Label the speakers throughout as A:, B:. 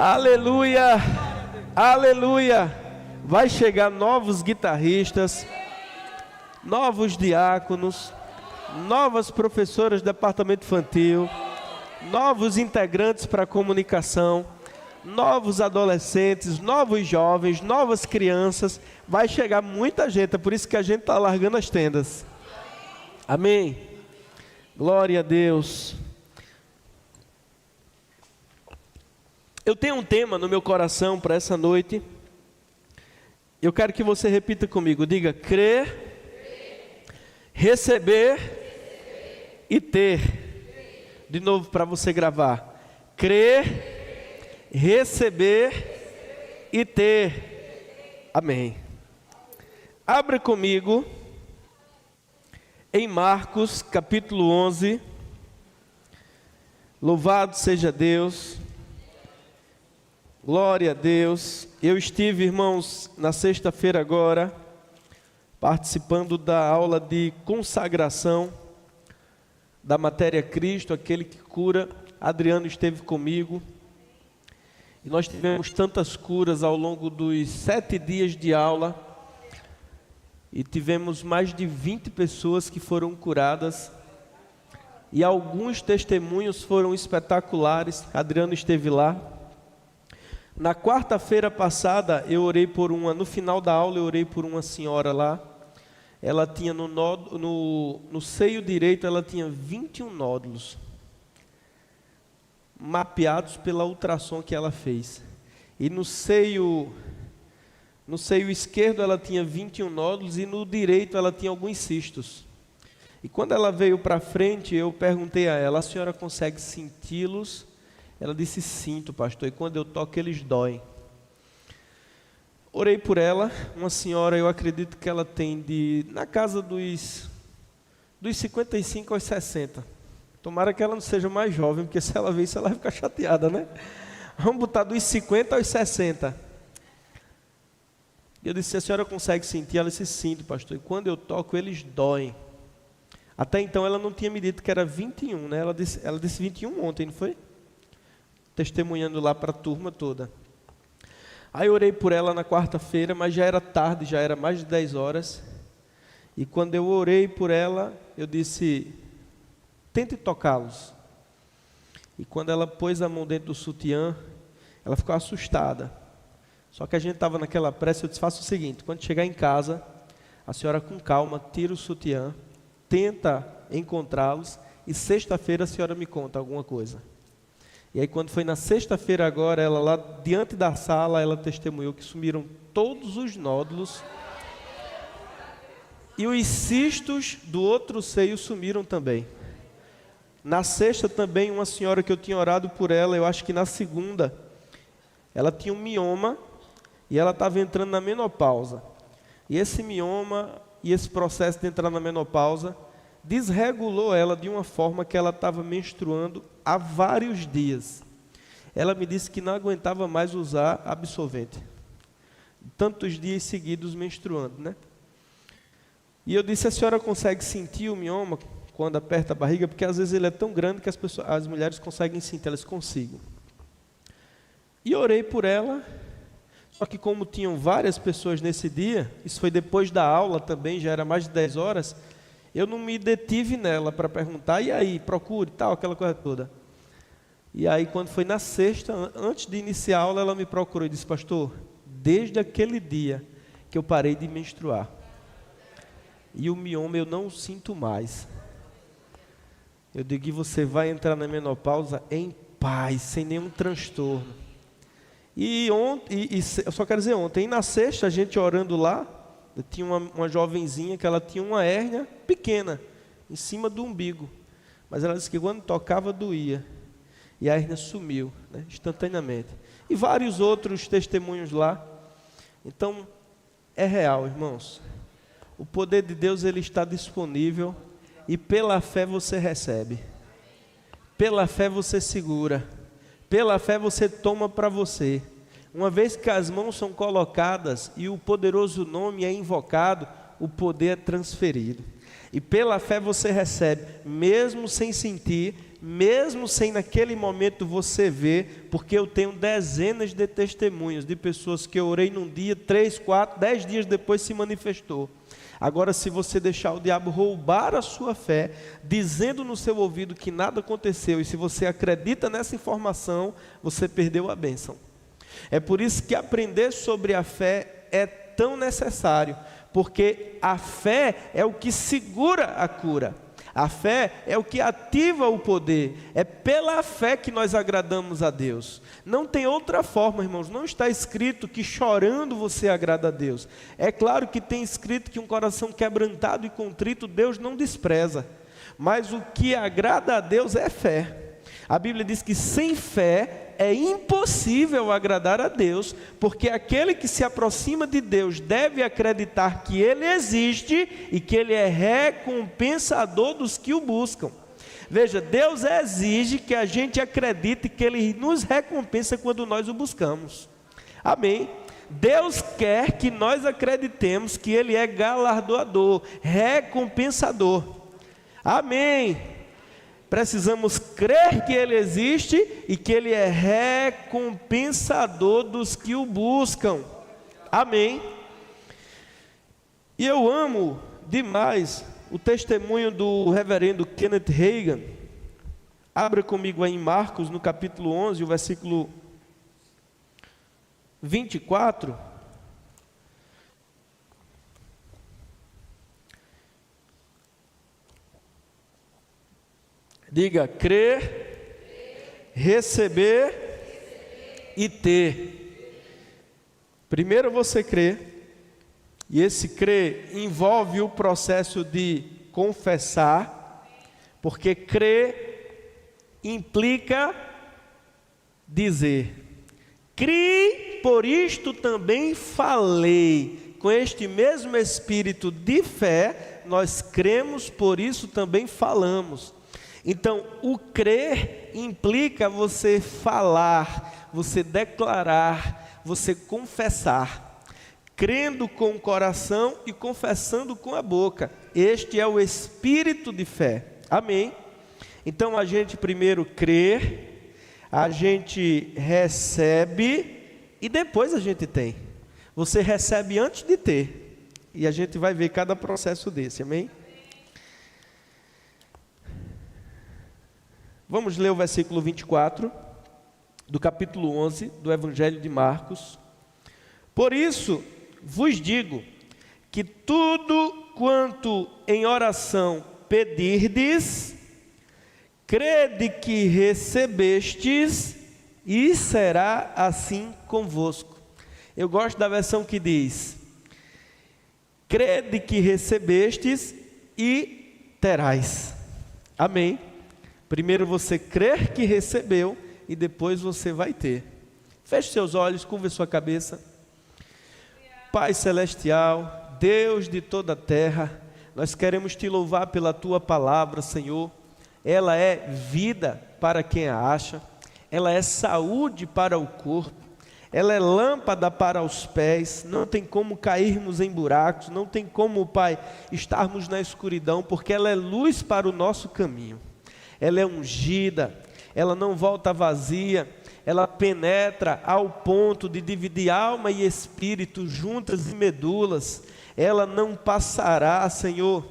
A: Aleluia, aleluia. Vai chegar novos guitarristas, novos diáconos, novas professoras do departamento infantil, novos integrantes para a comunicação, novos adolescentes, novos jovens, novas crianças. Vai chegar muita gente, é por isso que a gente está largando as tendas. Amém. Glória a Deus. Eu tenho um tema no meu coração para essa noite. Eu quero que você repita comigo. Diga: crer, receber e ter. De novo para você gravar. Crer, receber e ter. Amém. Abre comigo em Marcos capítulo 11. Louvado seja Deus. Glória a Deus. Eu estive, irmãos, na sexta-feira agora, participando da aula de consagração da matéria Cristo, aquele que cura. Adriano esteve comigo. E nós tivemos tantas curas ao longo dos 7 dias de aula. E tivemos mais de 20 pessoas que foram curadas. E alguns testemunhos foram espetaculares. Adriano esteve lá. Na quarta-feira passada, eu orei por no final da aula eu orei por uma senhora lá. Ela tinha no seio direito, ela tinha 21 nódulos, mapeados pela ultrassom que ela fez. E no seio esquerdo ela tinha 21 nódulos e no direito ela tinha alguns cistos. E quando ela veio para frente, eu perguntei a ela: a senhora consegue senti-los? Ela disse: sinto, pastor, e quando eu toco eles doem. Orei por ela, uma senhora, eu acredito que ela tem na casa dos 55 aos 60. Tomara que ela não seja mais jovem, porque se ela ver isso ela vai ficar chateada, né? Vamos botar dos 50 aos 60. E eu disse: a senhora consegue sentir? Ela disse: sinto, pastor, e quando eu toco eles doem. Até então ela não tinha me dito que era 21, né? Ela disse 21 ontem, não foi? Testemunhando lá para a turma toda. Aí eu orei por ela na quarta-feira, mas já era tarde, já era mais de 10 horas. E quando eu orei por ela, eu disse: tente tocá-los. E quando ela pôs a mão dentro do sutiã, ela ficou assustada. Só que a gente estava naquela pressa. Eu disse: faça o seguinte, quando chegar em casa, a senhora com calma tira o sutiã, tenta encontrá-los, e sexta-feira a senhora me conta alguma coisa. E aí quando foi na sexta-feira agora, ela lá diante da sala, ela testemunhou que sumiram todos os nódulos. E os cistos do outro seio sumiram também. Na sexta também, uma senhora que eu tinha orado por ela, eu acho que na segunda, ela tinha um mioma e ela estava entrando na menopausa. E esse mioma e esse processo de entrar na menopausa desregulou ela de uma forma que ela estava menstruando há vários dias. Ela me disse que não aguentava mais usar absorvente. Tantos dias seguidos menstruando, né? E eu disse: a senhora consegue sentir o mioma quando aperta a barriga? Porque às vezes ele é tão grande que as mulheres conseguem sentir. Elas consigam. E orei por ela. Só que como tinham várias pessoas nesse dia, isso foi depois da aula também, já era mais de 10 horas, eu não me detive nela para perguntar: e aí, procure, tal, aquela coisa toda. E aí quando foi na sexta, antes de iniciar a aula, ela me procurou e disse: pastor, desde aquele dia que eu parei de menstruar, e o mioma eu não o sinto mais. Eu digo: e você vai entrar na menopausa em paz, sem nenhum transtorno. E eu só quero dizer, ontem, e na sexta, a gente orando lá, tinha uma jovenzinha que ela tinha uma hérnia pequena, em cima do umbigo. Mas ela disse que quando tocava doía. E a hérnia sumiu, né, instantaneamente. E vários outros testemunhos lá. Então, é real, irmãos. O poder de Deus, ele está disponível. E pela fé você recebe. Pela fé você segura. Pela fé você toma para você. Uma vez que as mãos são colocadas e o poderoso nome é invocado, o poder é transferido. E pela fé você recebe, mesmo sem sentir, mesmo sem naquele momento você ver, porque eu tenho dezenas de testemunhos de pessoas que eu orei num dia, 3, 4, 10 dias depois se manifestou. Agora, se você deixar o diabo roubar a sua fé, dizendo no seu ouvido que nada aconteceu, e se você acredita nessa informação, você perdeu a bênção. É por isso que aprender sobre a fé é tão necessário, porque a fé é o que segura a cura. A fé é o que ativa o poder. É pela fé que nós agradamos a Deus. Não tem outra forma, irmãos. Não está escrito que chorando você agrada a Deus. É claro que tem escrito que um coração quebrantado e contrito Deus não despreza. Mas o que agrada a Deus é fé. A Bíblia diz que sem fé é impossível agradar a Deus, porque aquele que se aproxima de Deus deve acreditar que Ele existe e que Ele é recompensador dos que o buscam. Veja, Deus exige que a gente acredite que Ele nos recompensa quando nós o buscamos. Amém? Deus quer que nós acreditemos que Ele é galardoador, recompensador. Amém? Precisamos crer que Ele existe e que Ele é recompensador dos que o buscam. Amém? E eu amo demais o testemunho do reverendo Kenneth Hagin. Abra comigo aí em Marcos, no capítulo 11, o versículo 24. Diga, crer, receber e ter. Primeiro você crê, e esse crer envolve o processo de confessar, porque crer implica dizer. Crie, por isto também falei. Com este mesmo espírito de fé, nós cremos, por isso também falamos. Então, o crer implica você falar, você declarar, você confessar, crendo com o coração e confessando com a boca. Este é o espírito de fé. Amém? Então, a gente primeiro crê, a gente recebe e depois a gente tem. Você recebe antes de ter. E a gente vai ver cada processo desse. Amém? Vamos ler o versículo 24, do capítulo 11, do Evangelho de Marcos. Por isso vos digo, que tudo quanto em oração pedirdes, crede que recebestes, e será assim convosco. Eu gosto da versão que diz, crede que recebestes, e terás. Amém? Primeiro você crer que recebeu e depois você vai ter. Feche seus olhos, curva sua cabeça. Pai celestial, Deus de toda a terra, nós queremos te louvar pela tua palavra, Senhor. Ela é vida para quem a acha, ela é saúde para o corpo, ela é lâmpada para os pés. Não tem como cairmos em buracos, não tem como, Pai, estarmos na escuridão, porque ela é luz para o nosso caminho. Ela é ungida, ela não volta vazia, ela penetra ao ponto de dividir alma e espírito, juntas e medulas. Ela não passará, Senhor.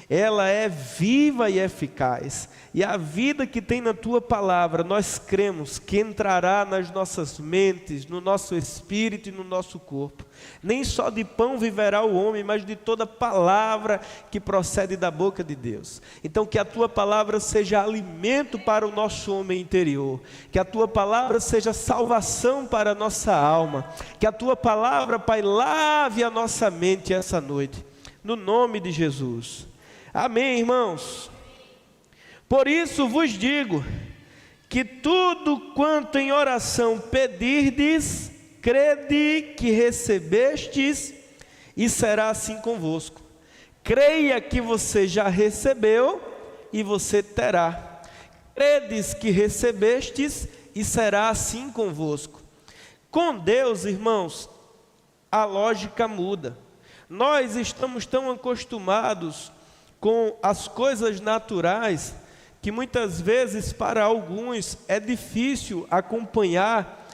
A: Ela é viva e eficaz. E a vida que tem na tua palavra, nós cremos que entrará nas nossas mentes, no nosso espírito e no nosso corpo. Nem só de pão viverá o homem, mas de toda palavra que procede da boca de Deus. Então que a tua palavra seja alimento para o nosso homem interior, que a tua palavra seja salvação para a nossa alma, que a tua palavra, Pai, lave a nossa mente essa noite, no nome de Jesus. Amém, irmãos? Por isso vos digo, que tudo quanto em oração pedirdes, crede que recebestes, e será assim convosco. Creia que você já recebeu, e você terá. Credes que recebestes, e será assim convosco. Com Deus, irmãos, a lógica muda. Nós estamos tão acostumados com as coisas naturais, que muitas vezes para alguns é difícil acompanhar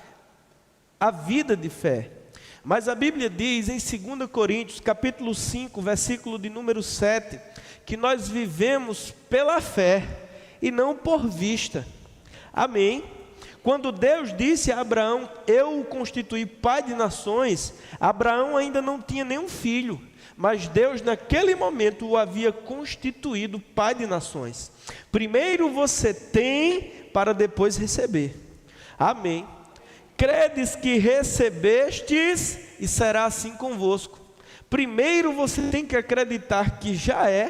A: a vida de fé. Mas a Bíblia diz em 2 Coríntios, capítulo 5, versículo de número 7, que nós vivemos pela fé e não por vista. Amém? Quando Deus disse a Abraão, eu o constituí pai de nações, Abraão ainda não tinha nenhum filho, mas Deus naquele momento o havia constituído pai de nações. Primeiro você tem, para depois receber. Amém? Credes que recebestes, e será assim convosco. Primeiro você tem que acreditar que já é,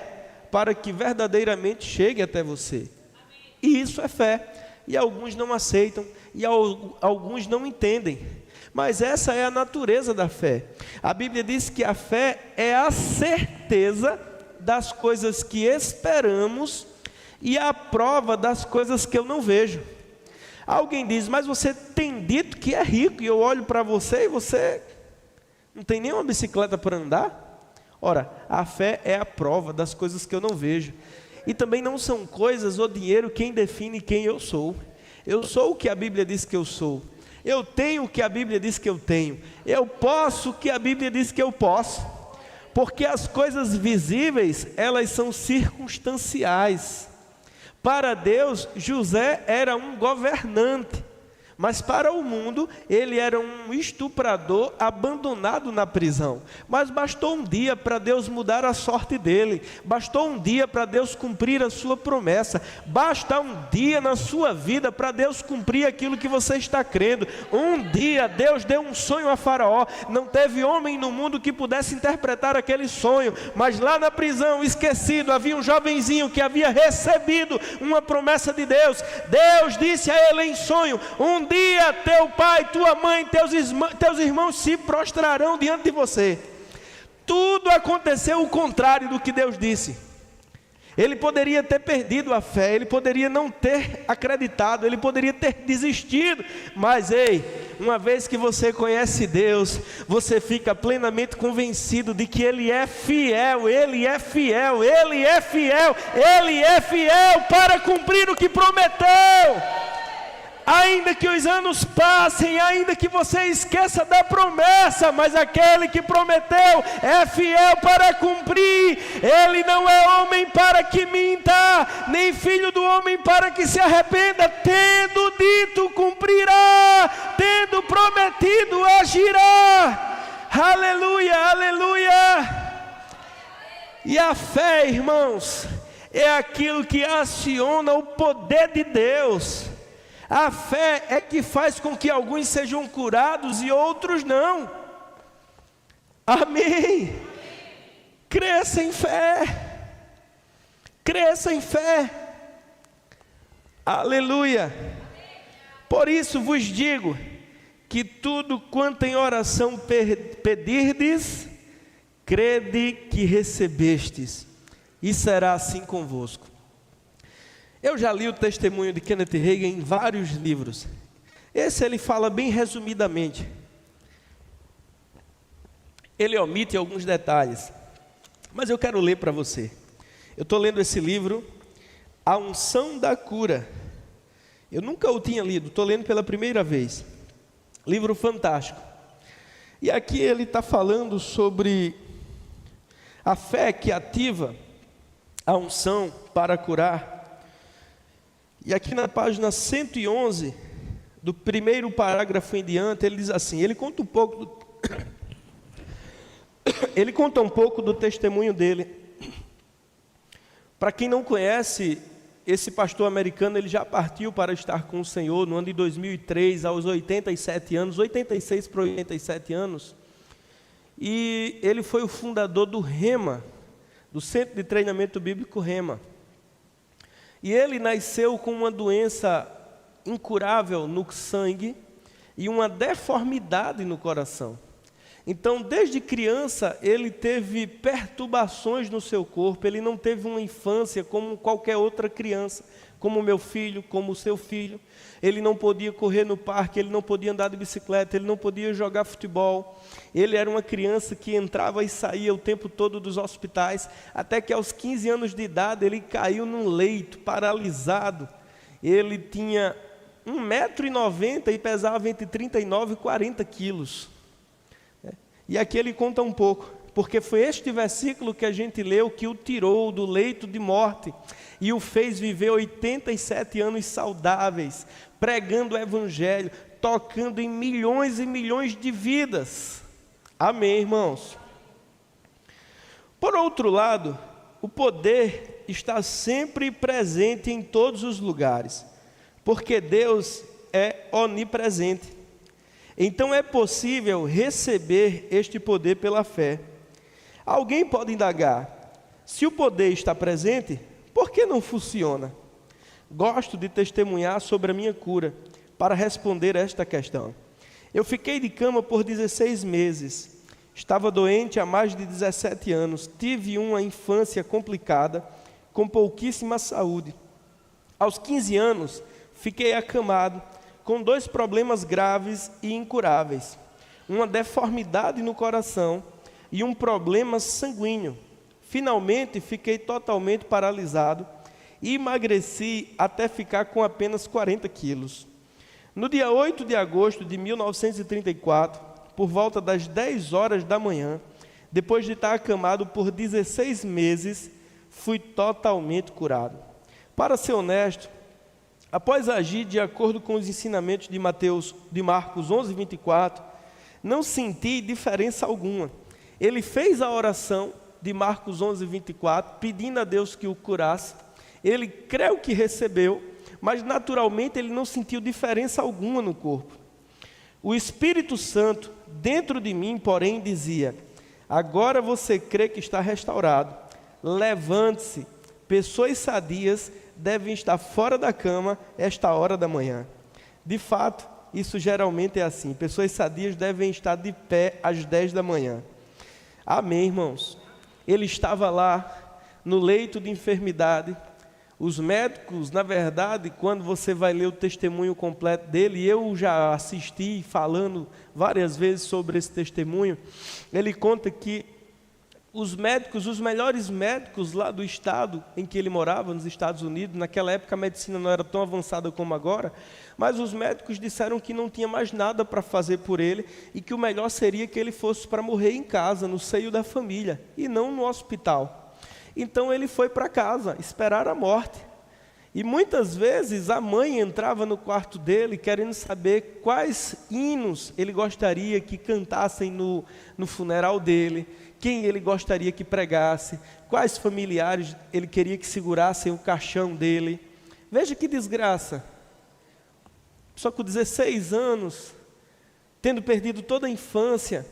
A: para que verdadeiramente chegue até você. E isso é fé. E alguns não aceitam, e alguns não entendem. Mas essa é a natureza da fé. A Bíblia diz que a fé é a certeza das coisas que esperamos e a prova das coisas que eu não vejo. Alguém diz, mas você tem dito que é rico, e eu olho para você e você não tem nenhuma bicicleta para andar? Ora, a fé é a prova das coisas que eu não vejo. E também não são coisas ou dinheiro quem define quem eu sou. Eu sou o que a Bíblia diz que eu sou. Eu tenho o que a Bíblia diz que eu tenho. Eu posso o que a Bíblia diz que eu posso. Porque as coisas visíveis, elas são circunstanciais. Para Deus, José era um governante. Mas para o mundo, ele era um estuprador abandonado na prisão. Mas bastou um dia para Deus mudar a sorte dele. Bastou um dia para Deus cumprir a sua promessa. Basta um dia na sua vida para Deus cumprir aquilo que você está crendo. Um dia Deus deu um sonho a Faraó. Não teve homem no mundo que pudesse interpretar aquele sonho. Mas lá na prisão, esquecido, havia um jovenzinho que havia recebido uma promessa de Deus. Deus disse a ele em sonho, um dia teu pai, tua mãe, teus irmãos se prostrarão diante de você. Tudo aconteceu o contrário do que Deus disse. Ele poderia ter perdido a fé, ele poderia não ter acreditado, ele poderia ter desistido. Mas ei, uma vez que você conhece Deus, você fica plenamente convencido de que Ele é fiel, Ele é fiel, Ele é fiel, Ele é fiel para cumprir o que prometeu. Ainda que os anos passem, ainda que você esqueça da promessa, mas aquele que prometeu é fiel para cumprir. Ele não é homem para que minta, nem filho do homem para que se arrependa. Tendo dito, cumprirá, tendo prometido, agirá. Aleluia, aleluia. E a fé, irmãos, é aquilo que aciona o poder de Deus. A fé é que faz com que alguns sejam curados e outros não. Amém. Cresça em fé. Cresça em fé. Aleluia. Por isso vos digo que tudo quanto em oração pedirdes, crede que recebestes, e será assim convosco. Eu já li o testemunho de Kenneth Hagin em vários livros. Esse ele fala bem resumidamente. Ele omite alguns detalhes, mas eu quero ler para você. Eu estou lendo esse livro, A Unção da Cura. Eu nunca o tinha lido, estou lendo pela primeira vez. Livro fantástico. E aqui ele está falando sobre a fé que ativa a unção para curar. E aqui na página 111, do primeiro parágrafo em diante, ele diz assim, ele conta um pouco do testemunho dele. Para quem não conhece, esse pastor americano, ele já partiu para estar com o Senhor no ano de 2003, aos 87 anos, 86 para 87 anos. E ele foi o fundador do Rema, do Centro de Treinamento Bíblico Rema. E ele nasceu com uma doença incurável no sangue e uma deformidade no coração. Então, desde criança, ele teve perturbações no seu corpo, ele não teve uma infância como qualquer outra criança, como o meu filho, como o seu filho. Ele não podia correr no parque, ele não podia andar de bicicleta, ele não podia jogar futebol. Ele era uma criança que entrava e saía o tempo todo dos hospitais, até que aos 15 anos de idade ele caiu num leito, paralisado. Ele tinha 1,90 m e pesava entre 39 e 40 quilos. E aqui ele conta um pouco, porque foi este versículo que a gente leu que o tirou do leito de morte e o fez viver 87 anos saudáveis, pregando o evangelho, tocando em milhões e milhões de vidas. Amém, irmãos? Por outro lado, o poder está sempre presente em todos os lugares, porque Deus é onipresente. Então é possível receber este poder pela fé. Alguém pode indagar: se o poder está presente, por que não funciona? Gosto de testemunhar sobre a minha cura para responder a esta questão. Eu fiquei de cama por 16 meses. Estava doente há mais de 17 anos. Tive uma infância complicada, com pouquíssima saúde. Aos 15 anos, fiquei acamado, com 2 problemas graves e incuráveis: uma deformidade no coração e um problema sanguíneo. Finalmente, fiquei totalmente paralisado e emagreci até ficar com apenas 40 quilos. No dia 8 de agosto de 1934, por volta das 10 horas da manhã, depois de estar acamado por 16 meses, fui totalmente curado. Para ser honesto, após agir de acordo com os ensinamentos de Marcos 11:24, não senti diferença alguma. Ele fez a oração de Marcos 11:24, pedindo a Deus que o curasse. Ele creu que recebeu, mas naturalmente ele não sentiu diferença alguma no corpo. O Espírito Santo, dentro de mim, porém, dizia: agora você crê que está restaurado. Levante-se. Pessoas sadias devem estar fora da cama esta hora da manhã. De fato, isso geralmente é assim. Pessoas sadias devem estar de pé às 10 da manhã. Amém, irmãos? Ele estava lá, no leito de enfermidade. Os médicos, na verdade, quando você vai ler o testemunho completo dele, e eu já assisti falando várias vezes sobre esse testemunho, ele conta que os médicos, os melhores médicos lá do estado em que ele morava, nos Estados Unidos, naquela época a medicina não era tão avançada como agora, mas os médicos disseram que não tinha mais nada para fazer por ele e que o melhor seria que ele fosse para morrer em casa, no seio da família, e não no hospital. Então ele foi para casa, esperar a morte. E muitas vezes a mãe entrava no quarto dele querendo saber quais hinos ele gostaria que cantassem no funeral dele, quem ele gostaria que pregasse, quais familiares ele queria que segurassem o caixão dele. Veja que desgraça. Só com 16 anos, tendo perdido toda a infância.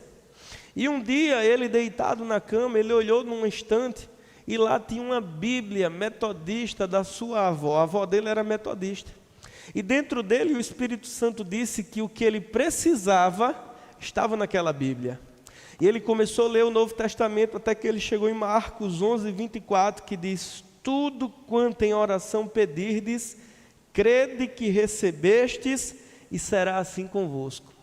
A: E um dia ele deitado na cama, ele olhou num estante e lá tinha uma Bíblia metodista da sua avó. A avó dele era metodista. E dentro dele o Espírito Santo disse que o que ele precisava estava naquela Bíblia. E ele começou a ler o Novo Testamento até que ele chegou em Marcos 11:24, que diz: tudo quanto em oração pedirdes, crede que recebestes e será assim convosco.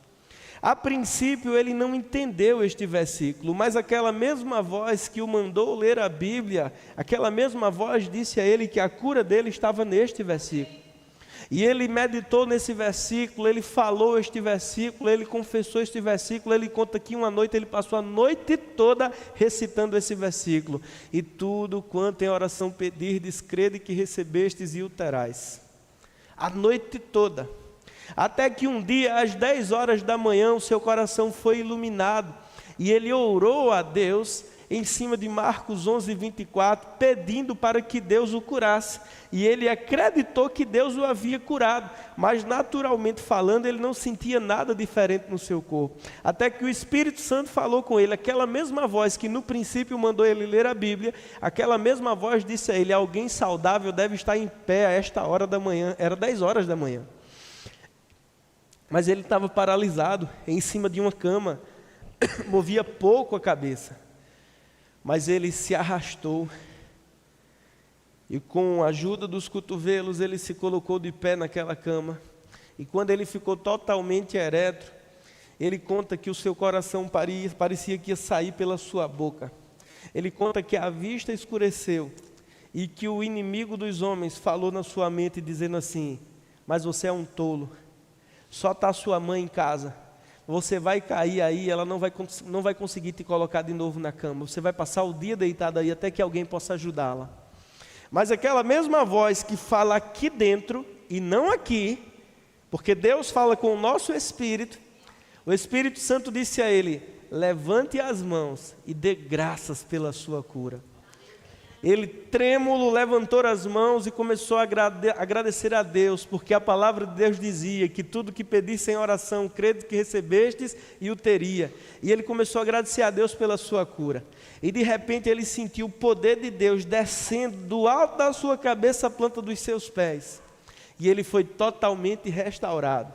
A: A princípio ele não entendeu este versículo, mas aquela mesma voz que o mandou ler a Bíblia, aquela mesma voz disse a ele que a cura dele estava neste versículo. E ele meditou nesse versículo, ele falou este versículo, ele confessou este versículo. Ele conta que uma noite ele passou a noite toda recitando esse versículo. E tudo quanto em oração pedirdes, crede que recebestes e o terás. A noite toda. Até que um dia, às 10 horas da manhã, o seu coração foi iluminado. E ele orou a Deus em cima de Marcos 11:24, pedindo para que Deus o curasse. E ele acreditou que Deus o havia curado, mas naturalmente falando, ele não sentia nada diferente no seu corpo. Até que o Espírito Santo falou com ele, aquela mesma voz que no princípio mandou ele ler a Bíblia, aquela mesma voz disse a ele: alguém saudável deve estar em pé a esta hora da manhã. Era 10 horas da manhã. Mas ele estava paralisado, em cima de uma cama, movia pouco a cabeça. Mas ele se arrastou E com a ajuda dos cotovelos, ele se colocou de pé naquela cama. E quando ele ficou totalmente ereto, ele conta que o seu coração parecia que ia sair pela sua boca. Ele conta que a vista escureceu e que o inimigo dos homens falou na sua mente dizendo assim: mas você é um tolo, só está sua mãe em casa, você vai cair aí, ela não vai conseguir te colocar de novo na cama, você vai passar o dia deitado aí até que alguém possa ajudá-la. Mas aquela mesma voz que fala aqui dentro e não aqui, porque Deus fala com o nosso espírito, o Espírito Santo disse a ele: levante as mãos e dê graças pela sua cura. Ele, trêmulo, levantou as mãos e começou a agradecer a Deus, porque a palavra de Deus dizia que tudo que pedisse em oração, crede que recebestes e o teria. E ele começou a agradecer a Deus pela sua cura. E de repente ele sentiu o poder de Deus descendo do alto da sua cabeça à planta dos seus pés. E ele foi totalmente restaurado.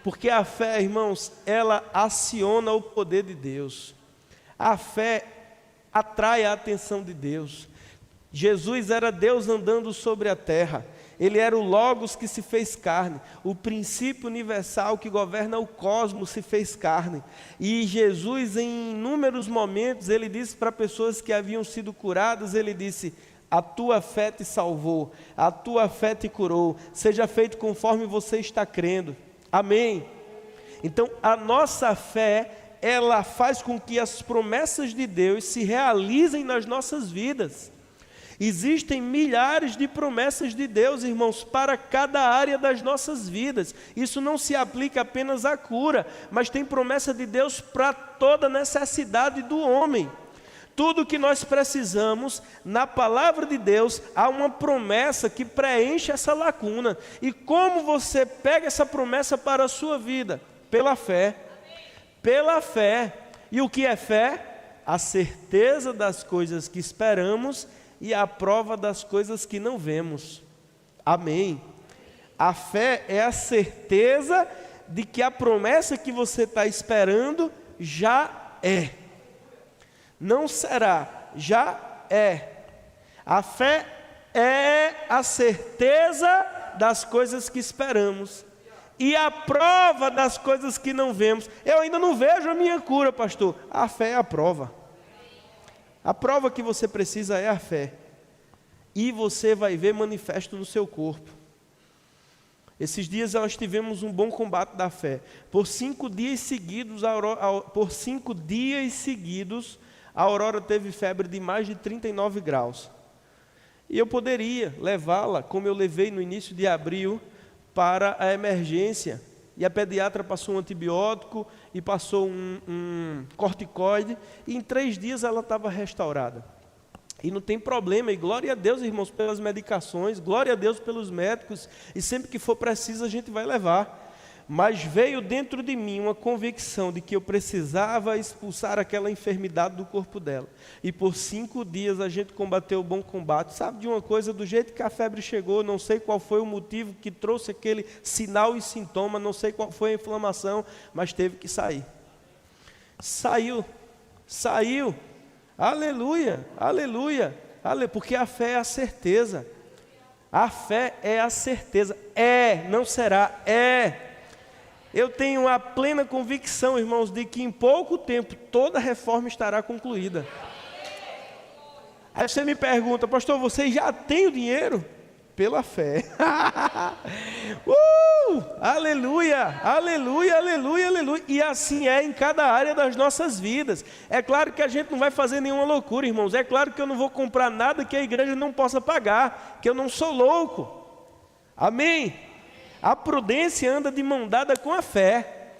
A: Porque a fé, irmãos, ela aciona o poder de Deus. A fé atrai a atenção de Deus. Jesus era Deus andando sobre a terra. Ele era o Logos que se fez carne. O princípio universal que governa o cosmos se fez carne. E Jesus, em inúmeros momentos, ele disse para pessoas que haviam sido curadas, ele disse: a tua fé te salvou, a tua fé te curou, seja feito conforme você está crendo. Amém? Então, a nossa fé, ela faz com que as promessas de Deus se realizem nas nossas vidas. Existem milhares de promessas de Deus, irmãos, para cada área das nossas vidas. Isso não se aplica apenas à cura, mas tem promessa de Deus para toda necessidade do homem. Tudo que nós precisamos, na palavra de Deus, há uma promessa que preenche essa lacuna. E como você pega essa promessa para a sua vida? Pela fé. Pela fé. E o que é fé? A certeza das coisas que esperamos e a prova das coisas que não vemos. Amém. A fé é a certeza de que a promessa que você está esperando já é. Não será, já é. A fé é a certeza das coisas que esperamos e a prova das coisas que não vemos. Eu ainda não vejo a minha cura, pastor. A fé é a prova. A prova que você precisa é a fé. E você vai ver manifesto no seu corpo. Esses dias nós tivemos um bom combate da fé. Por 5 dias seguidos, a Aurora teve febre de mais de 39 graus. E eu poderia levá-la, como eu levei no início de abril, para a emergência. E a pediatra passou um antibiótico e passou um corticoide. E em 3 dias ela estava restaurada. E não tem problema, e glória a Deus, irmãos, pelas medicações, glória a Deus pelos médicos, e sempre que for preciso a gente vai levar. Mas veio dentro de mim uma convicção de que eu precisava expulsar aquela enfermidade do corpo dela. E por 5 dias a gente combateu o bom combate. Sabe de uma coisa? Do jeito que a febre chegou, não sei qual foi o motivo que trouxe aquele sinal e sintoma, não sei qual foi a inflamação, mas teve que sair. Saiu. Aleluia, aleluia, porque a fé é a certeza. A fé é a certeza. É, não será, é. Eu tenho a plena convicção, irmãos, de que em pouco tempo toda a reforma estará concluída. Aí você me pergunta: pastor, você já tem o dinheiro? Pela fé. Aleluia, aleluia, aleluia, aleluia. E assim é em cada área das nossas vidas. É claro que a gente não vai fazer nenhuma loucura, irmãos. É claro que eu não vou comprar nada que a igreja não possa pagar, que eu não sou louco. Amém? A prudência anda de mão dada com a fé.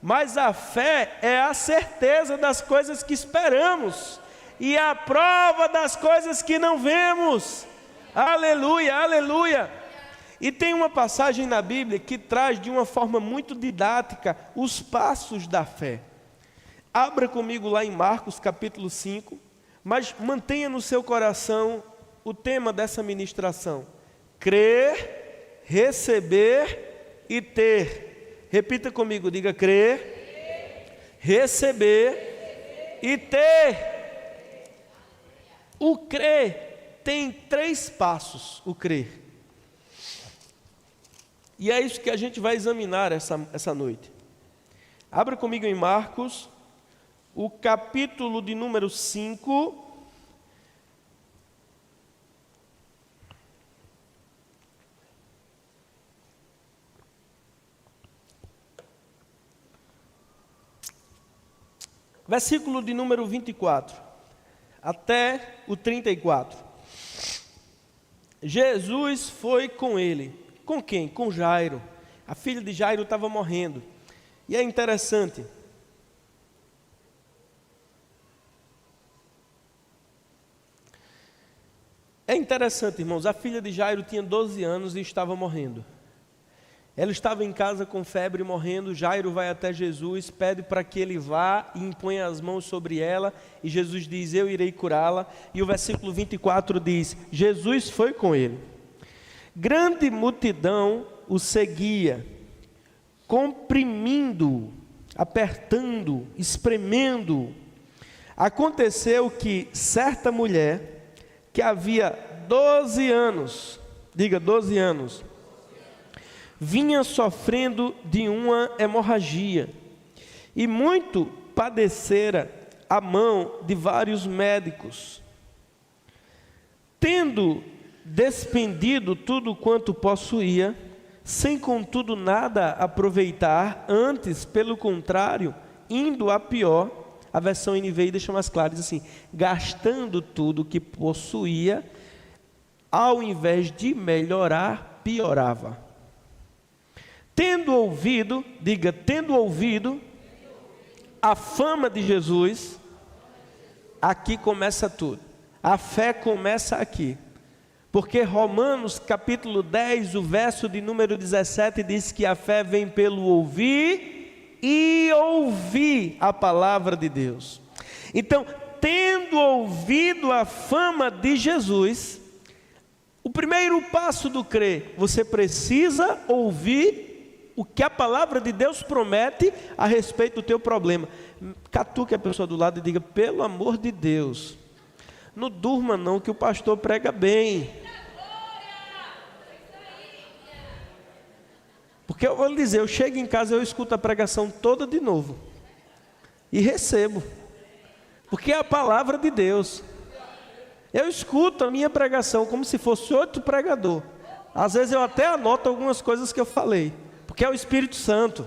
A: Mas a fé é a certeza das coisas que esperamos e a prova das coisas que não vemos. Aleluia, aleluia. E tem uma passagem na Bíblia que traz de uma forma muito didática os passos da fé. Abra comigo lá em Marcos capítulo 5, mas mantenha no seu coração o tema dessa ministração: crer, receber e ter. Repita comigo, diga: crer, receber e ter. O crer tem 3 passos, o crer. E é isso que a gente vai examinar essa noite. Abra comigo em Marcos, o capítulo de número 5. Versículo de número 24, até o 34. Jesus foi com ele. Com quem? Com Jairo. A filha de Jairo estava morrendo. E é interessante. Irmãos, a filha de Jairo tinha 12 anos e estava morrendo. Ela estava em casa com febre, morrendo. Jairo vai até Jesus, pede para que ele vá e imponha as mãos sobre ela. E Jesus diz: eu irei curá-la. E o versículo 24 diz: Jesus foi com ele. Grande multidão o seguia, comprimindo, apertando, espremendo. Aconteceu que certa mulher, que havia 12 anos, diga 12 anos, vinha sofrendo de uma hemorragia, e muito padecera a mão de vários médicos, tendo despendido tudo quanto possuía, sem contudo nada aproveitar, antes, pelo contrário, indo a pior. A versão NVI deixa mais claro, diz assim: gastando tudo que possuía, ao invés de melhorar, piorava. Tendo ouvido, diga, tendo ouvido a fama de Jesus, aqui começa tudo. A fé começa aqui. Porque Romanos capítulo 10, o verso de número 17 diz que a fé vem pelo ouvir e ouvir a palavra de Deus. Então, tendo ouvido a fama de Jesus, o primeiro passo do crer, você precisa ouvir o que a palavra de Deus promete a respeito do teu problema. Catuque a pessoa do lado e diga: pelo amor de Deus, não durma não, que o pastor prega bem. Porque eu vou lhe dizer, eu chego em casa e eu escuto a pregação toda de novo. E recebo. Porque é a palavra de Deus. Eu escuto a minha pregação como se fosse outro pregador. Às vezes eu até anoto algumas coisas que eu falei. Porque é o Espírito Santo.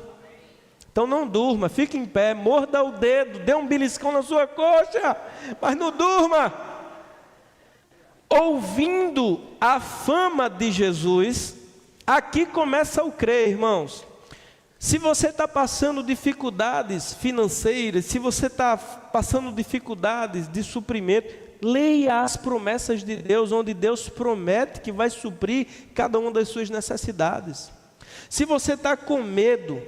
A: Então não durma, fique em pé, morda o dedo, dê um beliscão na sua coxa, mas não durma. Ouvindo a fama de Jesus, aqui começa o crer, irmãos. Se você está passando dificuldades financeiras, se você está passando dificuldades de suprimento, leia as promessas de Deus, onde Deus promete que vai suprir cada uma das suas necessidades. Se você está com medo,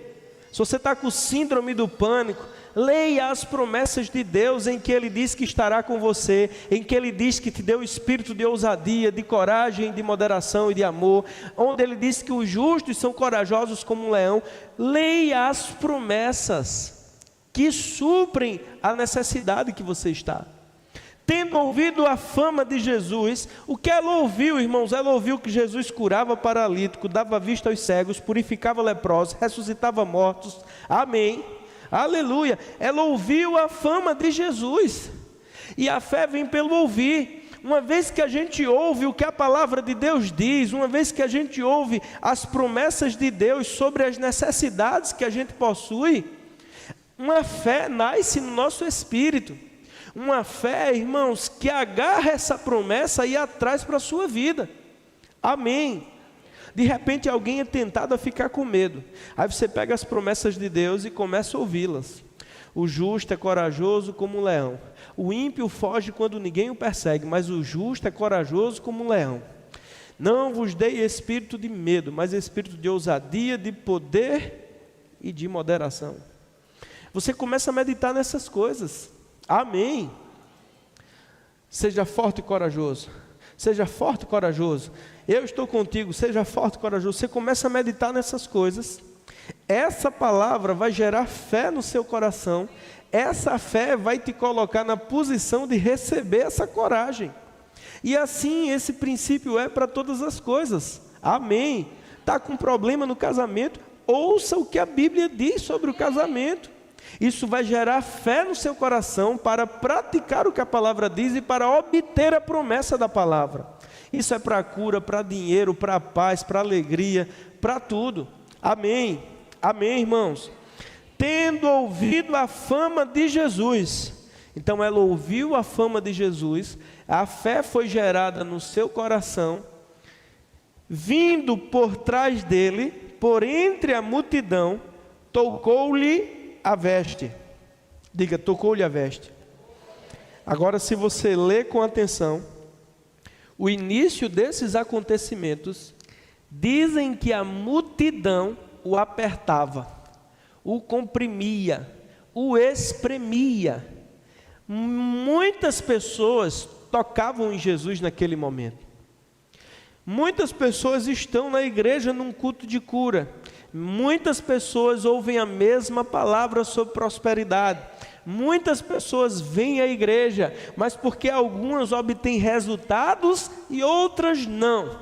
A: se você está com síndrome do pânico, leia as promessas de Deus, em que Ele diz que estará com você, em que Ele diz que te deu espírito de ousadia, de coragem, de moderação e de amor, onde Ele diz que os justos são corajosos como um leão. Leia as promessas que suprem a necessidade que você está. Tendo ouvido a fama de Jesus, o que ela ouviu, irmãos? Ela ouviu que Jesus curava paralítico, dava vista aos cegos, purificava leprosos, ressuscitava mortos. Amém. Aleluia. Ela ouviu a fama de Jesus. E a fé vem pelo ouvir. Uma vez que a gente ouve o que a palavra de Deus diz, uma vez que a gente ouve as promessas de Deus sobre as necessidades que a gente possui, uma fé nasce no nosso espírito. Uma fé, irmãos, que agarra essa promessa e a traz para a sua vida. Amém. De repente alguém é tentado a ficar com medo. Aí você pega as promessas de Deus e começa a ouvi-las. O justo é corajoso como um leão. O ímpio foge quando ninguém o persegue, mas o justo é corajoso como um leão. Não vos dei espírito de medo, mas espírito de ousadia, de poder e de moderação. Você começa a meditar nessas coisas. Amém. Seja forte e corajoso. Seja forte e corajoso. Eu estou contigo, seja forte e corajoso. Você começa a meditar nessas coisas. Essa palavra vai gerar fé no seu coração. Essa fé vai te colocar na posição de receber essa coragem. E assim esse princípio é para todas as coisas. Amém. Está com problema no casamento? Ouça o que a Bíblia diz sobre o casamento. Isso vai gerar fé no seu coração para praticar o que a palavra diz e para obter a promessa da palavra. Isso é para cura, para dinheiro, para paz, para alegria, para tudo. Amém. Amém, irmãos. Tendo ouvido a fama de Jesus. Então ela ouviu a fama de Jesus, a fé foi gerada no seu coração, vindo por trás dele, por entre a multidão, tocou-lhe a veste. Diga, tocou-lhe a veste. Agora, se você ler com atenção, o início desses acontecimentos, dizem que a multidão o apertava, o comprimia, o espremia. Muitas pessoas tocavam em Jesus naquele momento. Muitas pessoas estão na igreja num culto de cura. Muitas pessoas ouvem a mesma palavra sobre prosperidade. Muitas pessoas vêm à igreja, mas porque algumas obtêm resultados e outras não.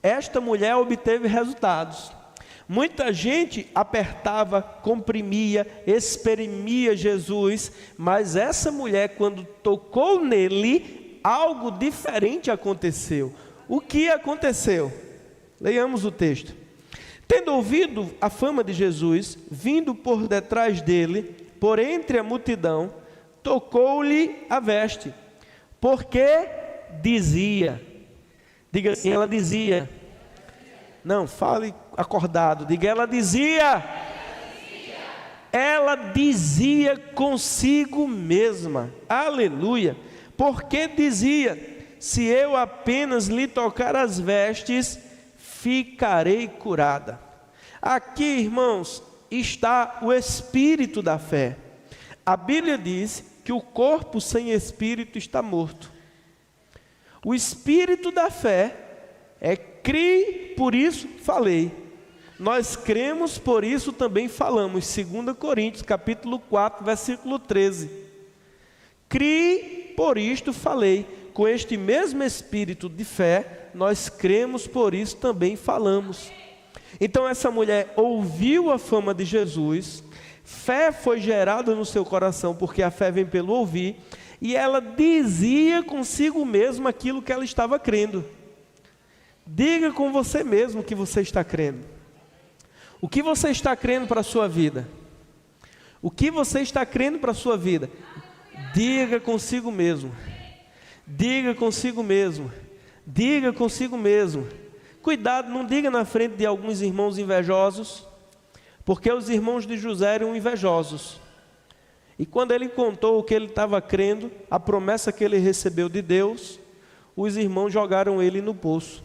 A: Esta mulher obteve resultados. Muita gente apertava, comprimia, espremia Jesus, mas essa mulher, quando tocou nele, algo diferente aconteceu. O que aconteceu? Leiamos o texto. Tendo ouvido a fama de Jesus, vindo por detrás dele, por entre a multidão, tocou-lhe a veste, porque dizia, diga assim, ela dizia, não, fale acordado, diga, ela dizia consigo mesma, aleluia, porque dizia, se eu apenas lhe tocar as vestes, ficarei curada. Aqui, irmãos, está o espírito da fé. A Bíblia diz que o corpo sem espírito está morto. O espírito da fé é crie, por isso falei. Nós cremos, por isso também falamos. 2 Coríntios, capítulo 4, versículo 13. Crie, por isto falei. Com este mesmo espírito de fé, nós cremos, por isso também falamos. Então essa mulher ouviu a fama de Jesus, fé foi gerada no seu coração, porque a fé vem pelo ouvir, e ela dizia consigo mesma aquilo que ela estava crendo. Diga com você mesmo o que você está crendo. O que você está crendo para a sua vida? O que você está crendo para a sua vida? Diga consigo mesmo. Diga consigo mesmo. Diga consigo mesmo. Cuidado, não diga na frente de alguns irmãos invejosos, porque os irmãos de José eram invejosos. E quando ele contou o que ele estava crendo, a promessa que ele recebeu de Deus, os irmãos jogaram ele no poço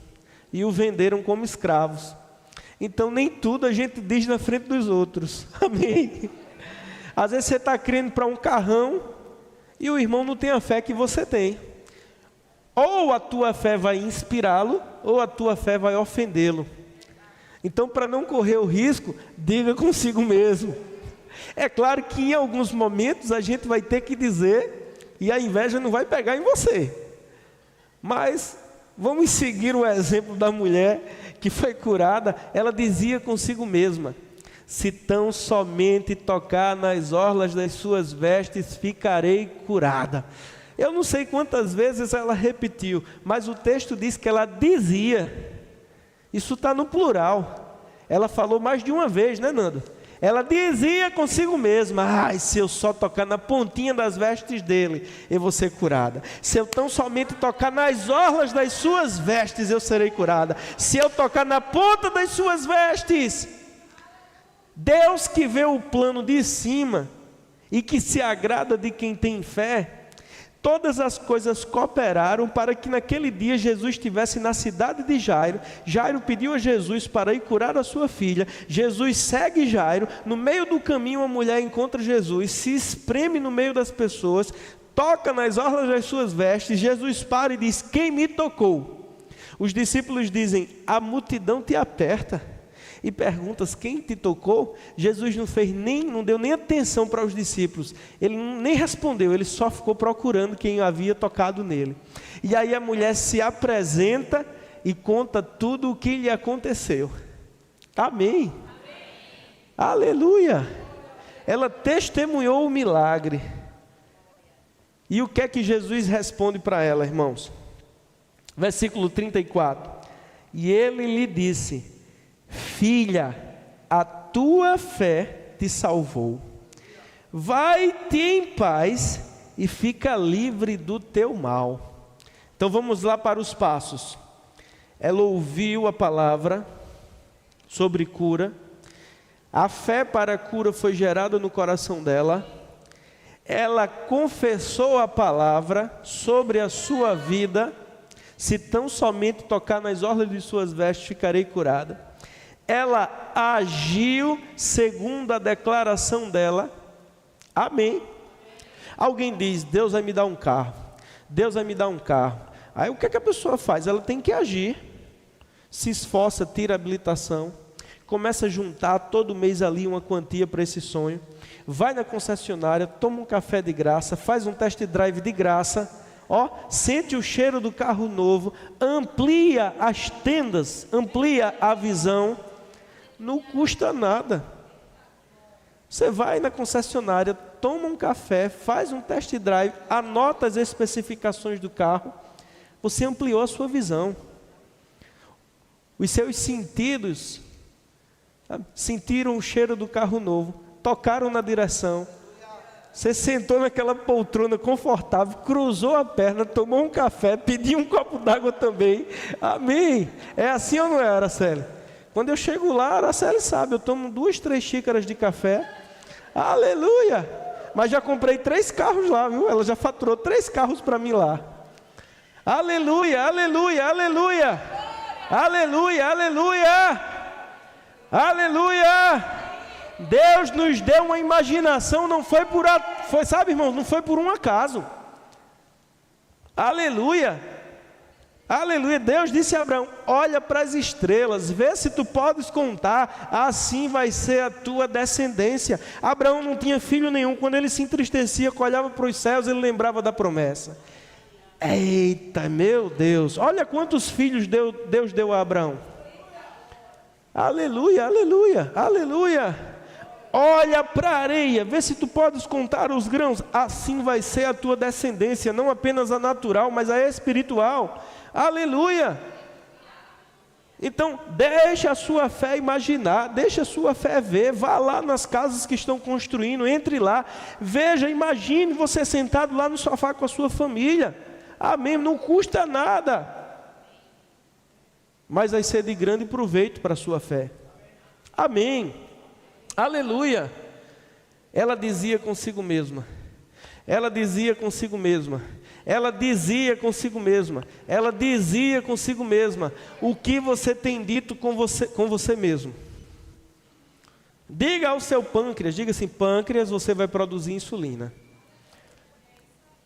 A: e o venderam como escravos. Então nem tudo a gente diz na frente dos outros. Amém? Às vezes você está crendo para um carrão e o irmão não tem a fé que você tem. Ou a tua fé vai inspirá-lo, ou a tua fé vai ofendê-lo. Então, para não correr o risco, diga consigo mesmo. É claro que em alguns momentos a gente vai ter que dizer, e a inveja não vai pegar em você. Mas vamos seguir o exemplo da mulher que foi curada. Ela dizia consigo mesma: se tão somente tocar nas orlas das suas vestes, ficarei curada. Eu não sei quantas vezes ela repetiu, mas o texto diz que ela dizia. Isso está no plural. Ela falou mais de uma vez, né, Nando? Ela dizia consigo mesma: ai, se eu só tocar na pontinha das vestes dele, eu vou ser curada. Se eu tão somente tocar nas orlas das suas vestes, eu serei curada. Se eu tocar na ponta das suas vestes. Deus, que vê o plano de cima e que se agrada de quem tem fé, todas as coisas cooperaram para que naquele dia Jesus estivesse na cidade de Jairo. Jairo pediu a Jesus para ir curar a sua filha. Jesus segue Jairo. No meio do caminho, uma mulher encontra Jesus, se espreme no meio das pessoas, toca nas orlas das suas vestes. Jesus para e diz: quem me tocou? Os discípulos dizem: a multidão te aperta. e perguntas: quem te tocou? Jesus não deu nem atenção para os discípulos, ele nem respondeu, ele só ficou procurando quem havia tocado nele. E aí a mulher se apresenta e conta tudo o que lhe aconteceu. Amém. Aleluia. Ela testemunhou o milagre. E o que é que Jesus responde para ela, irmãos? Versículo 34. E ele lhe disse: filha, a tua fé te salvou. Vai-te em paz e fica livre do teu mal. Então vamos lá para os passos. Ela ouviu a palavra sobre cura. A fé para a cura foi gerada no coração dela. Ela confessou a palavra sobre a sua vida: se tão somente tocar nas orlas de suas vestes, ficarei curada. Ela agiu segundo a declaração dela. Amém. Alguém diz: Deus vai me dar um carro, Deus vai me dar um carro. Aí o que é que a pessoa faz? Ela tem que agir, se esforça, tira a habilitação, começa a juntar todo mês ali uma quantia para esse sonho, vai na concessionária, toma um café de graça, faz um test drive de graça, sente o cheiro do carro novo, amplia as tendas, amplia a visão, não custa nada. Você vai na concessionária, toma um café, faz um test drive, anota as especificações do carro, você ampliou a sua visão. Os seus sentidos sentiram o cheiro do carro novo, tocaram na direção, você sentou naquela poltrona confortável, cruzou a perna, tomou um café, pediu um copo d'água também. Amém. É assim ou não é, Araceli? Quando eu chego lá, a Araceli sabe, eu tomo 2, 3 xícaras de café. Aleluia. Mas já comprei 3 carros lá, viu? Ela já faturou 3 carros para mim lá. Aleluia, aleluia, aleluia. Aleluia, aleluia. Aleluia. Deus nos deu uma imaginação, não foi sabe, irmão, não foi por um acaso. Aleluia. Aleluia. Deus disse a Abraão: olha para as estrelas, vê se tu podes contar, assim vai ser a tua descendência. Abraão não tinha filho nenhum, quando ele se entristecia, olhava para os céus, ele lembrava da promessa. Eita, meu Deus, olha quantos filhos Deus deu a Abraão. Aleluia, aleluia, aleluia. Olha para a areia, vê se tu podes contar os grãos, assim vai ser a tua descendência, não apenas a natural, mas a espiritual. Aleluia. Então, deixa a sua fé imaginar, deixa a sua fé ver, vá lá nas casas que estão construindo, entre lá, veja, imagine você sentado lá no sofá com a sua família. Amém, não custa nada, mas vai ser de grande proveito para a sua fé. Amém. Aleluia. Ela dizia consigo mesma, ela dizia consigo mesma, ela dizia consigo mesma, ela dizia consigo mesma. O que você tem dito com você mesmo? Diga ao seu pâncreas, diga assim: pâncreas, você vai produzir insulina.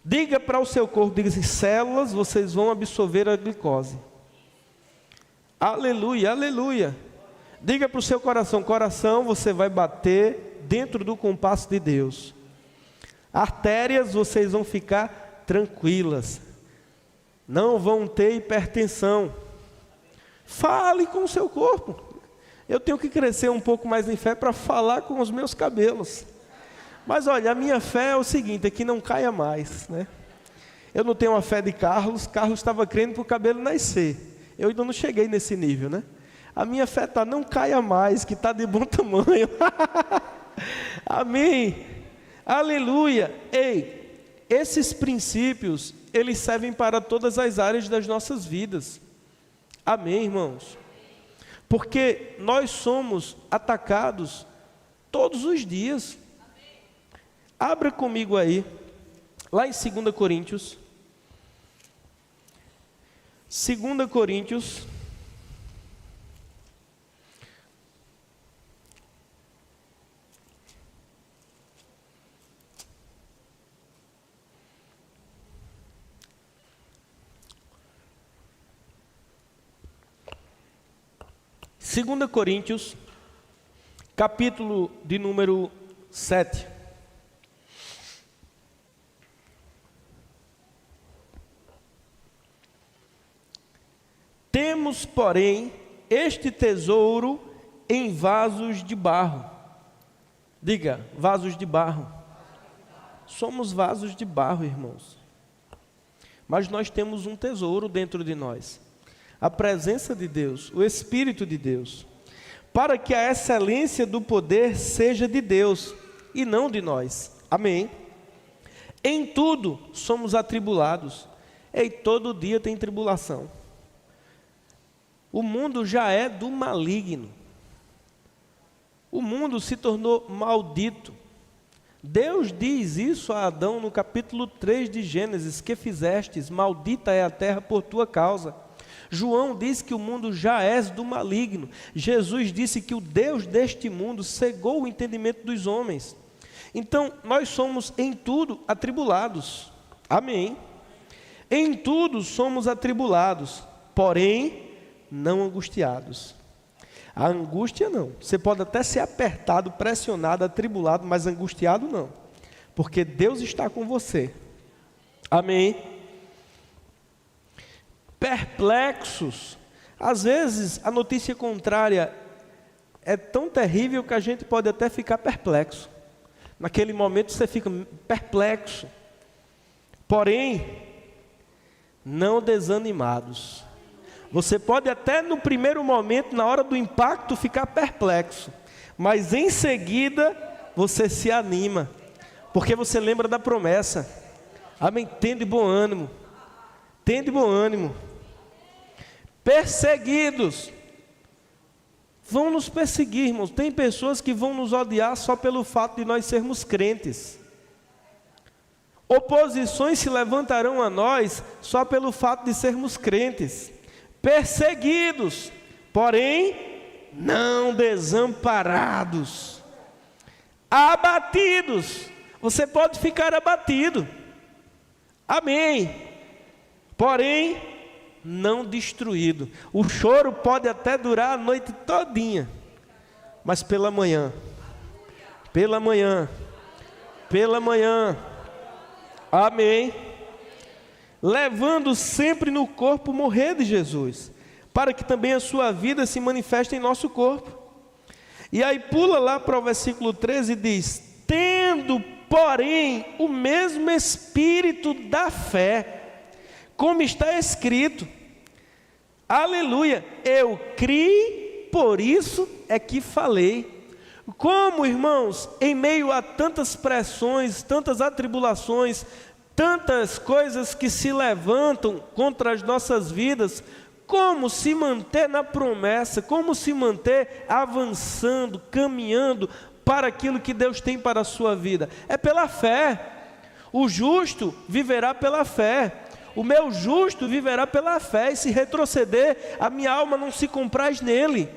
A: Diga para o seu corpo, diga assim: células, vocês vão absorver a glicose. Aleluia, aleluia. Diga para o seu coração: coração, você vai bater dentro do compasso de Deus. Artérias, vocês vão ficar tranquilas, não vão ter hipertensão. Fale com o seu corpo. Eu tenho que crescer um pouco mais em fé para falar com os meus cabelos. Mas olha, a minha fé é o seguinte, é que não caia mais, né? Eu não tenho a fé de Carlos. Carlos estava crendo para o cabelo nascer. Eu ainda não cheguei nesse nível, né? A minha fé está: não caia mais, que está de bom tamanho. Amém. Aleluia. Ei, esses princípios, eles servem para todas as áreas das nossas vidas. Amém, irmãos? Porque nós somos atacados todos os dias. Abra comigo aí, lá em 2 Coríntios. 2 Coríntios. Segunda Coríntios, capítulo de número 7. Temos, porém, este tesouro em vasos de barro. Diga, vasos de barro. Somos vasos de barro, irmãos. Mas nós temos um tesouro dentro de nós. A presença de Deus, o Espírito de Deus. Para que a excelência do poder seja de Deus e não de nós. Amém? Em tudo somos atribulados. E todo dia tem tribulação. O mundo já é do maligno. O mundo se tornou maldito. Deus diz isso a Adão no capítulo 3 de Gênesis: que fizestes, maldita é a terra por tua causa. João diz que o mundo já é do maligno. Jesus disse que o Deus deste mundo cegou o entendimento dos homens. Então, nós somos em tudo atribulados. Amém? Em tudo somos atribulados, porém não angustiados. A angústia não. Você pode até ser apertado, pressionado, atribulado, mas angustiado não. Porque Deus está com você. Amém? Perplexos. Às vezes a notícia contrária é tão terrível que a gente pode até ficar perplexo. Naquele momento você fica perplexo. Porém, não desanimados. Você pode até no primeiro momento, na hora do impacto, ficar perplexo, mas em seguida você se anima, porque você lembra da promessa. Amém? Tende bom ânimo. Tende bom ânimo. Perseguidos. Vão nos perseguir, irmãos. Tem pessoas que vão nos odiar só pelo fato de nós sermos crentes. Oposições se levantarão a nós só pelo fato de sermos crentes. Perseguidos, porém não desamparados. Abatidos. Você pode ficar abatido. Amém. Porém não destruído. O choro pode até durar a noite todinha, mas pela manhã, amém, levando sempre no corpo o morrer de Jesus, para que também a sua vida se manifeste em nosso corpo. E aí pula lá para o versículo 13 e diz: tendo, porém, o mesmo espírito da fé, como está escrito, aleluia, eu criei, por isso é que falei. Como, irmãos, em meio a tantas pressões, tantas atribulações, tantas coisas que se levantam contra as nossas vidas, como se manter na promessa, como se manter avançando, caminhando para aquilo que Deus tem para a sua vida? É pela fé. O justo viverá pela fé. O meu justo viverá pela fé, e se retroceder, a minha alma não se compraz nele.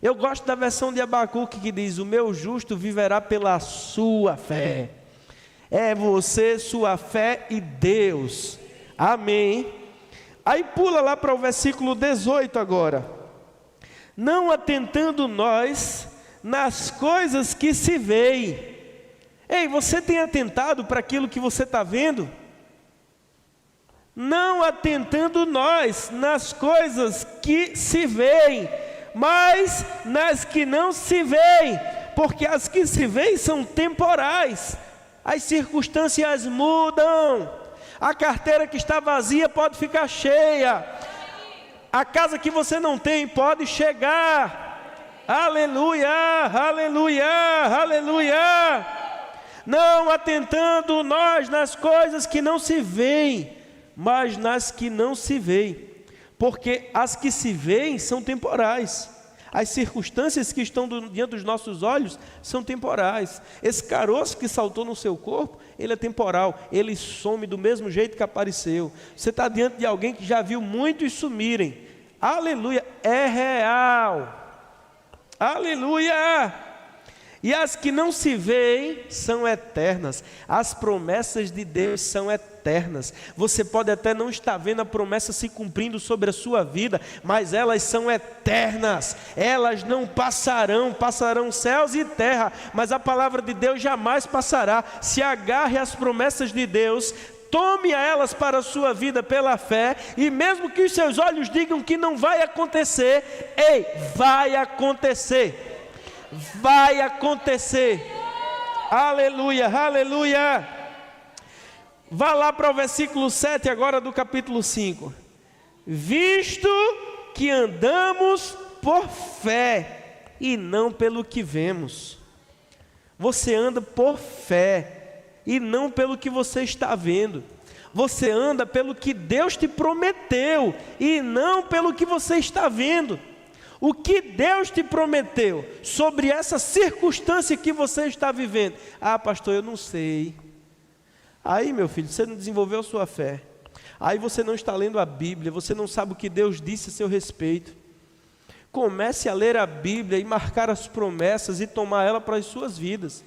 A: Eu gosto da versão de Abacuque que diz: o meu justo viverá pela sua fé. É você, sua fé e Deus. Amém. Aí pula lá para o versículo 18 agora. Não atentando nós nas coisas que se veem. Ei, você tem atentado para aquilo que você está vendo? Não atentando nós nas coisas que se veem, mas nas que não se veem, porque as que se veem são temporais. As circunstâncias mudam. A carteira que está vazia pode ficar cheia. A casa que você não tem pode chegar. Aleluia, aleluia, aleluia. Não atentando nós nas coisas que não se veem, mas nas que não se veem, porque as que se veem são temporais. As circunstâncias que estão diante dos nossos olhos são temporais. Esse caroço que saltou no seu corpo, ele é temporal, ele some do mesmo jeito que apareceu. Você está diante de alguém que já viu muitos sumirem. Aleluia, é real. Aleluia. E as que não se veem são eternas. As promessas de Deus são eternas. Você pode até não estar vendo a promessa se cumprindo sobre a sua vida, mas elas são eternas. Elas não passarão, passarão céus e terra, mas a palavra de Deus jamais passará. Se agarre às promessas de Deus, tome elas para a sua vida pela fé, e mesmo que os seus olhos digam que não vai acontecer, ei, vai acontecer. Vai acontecer. Aleluia, aleluia. Vá lá para o versículo 7 agora do capítulo 5. Visto que andamos por fé e não pelo que vemos. Você anda por fé e não pelo que você está vendo. Você anda pelo que Deus te prometeu e não pelo que você está vendo. O que Deus te prometeu sobre essa circunstância que você está vivendo? Ah, pastor, eu não sei. Aí, meu filho, você não desenvolveu a sua fé. Aí você não está lendo a Bíblia, você não sabe o que Deus disse a seu respeito. Comece a ler a Bíblia e marcar as promessas e tomar ela para as suas vidas.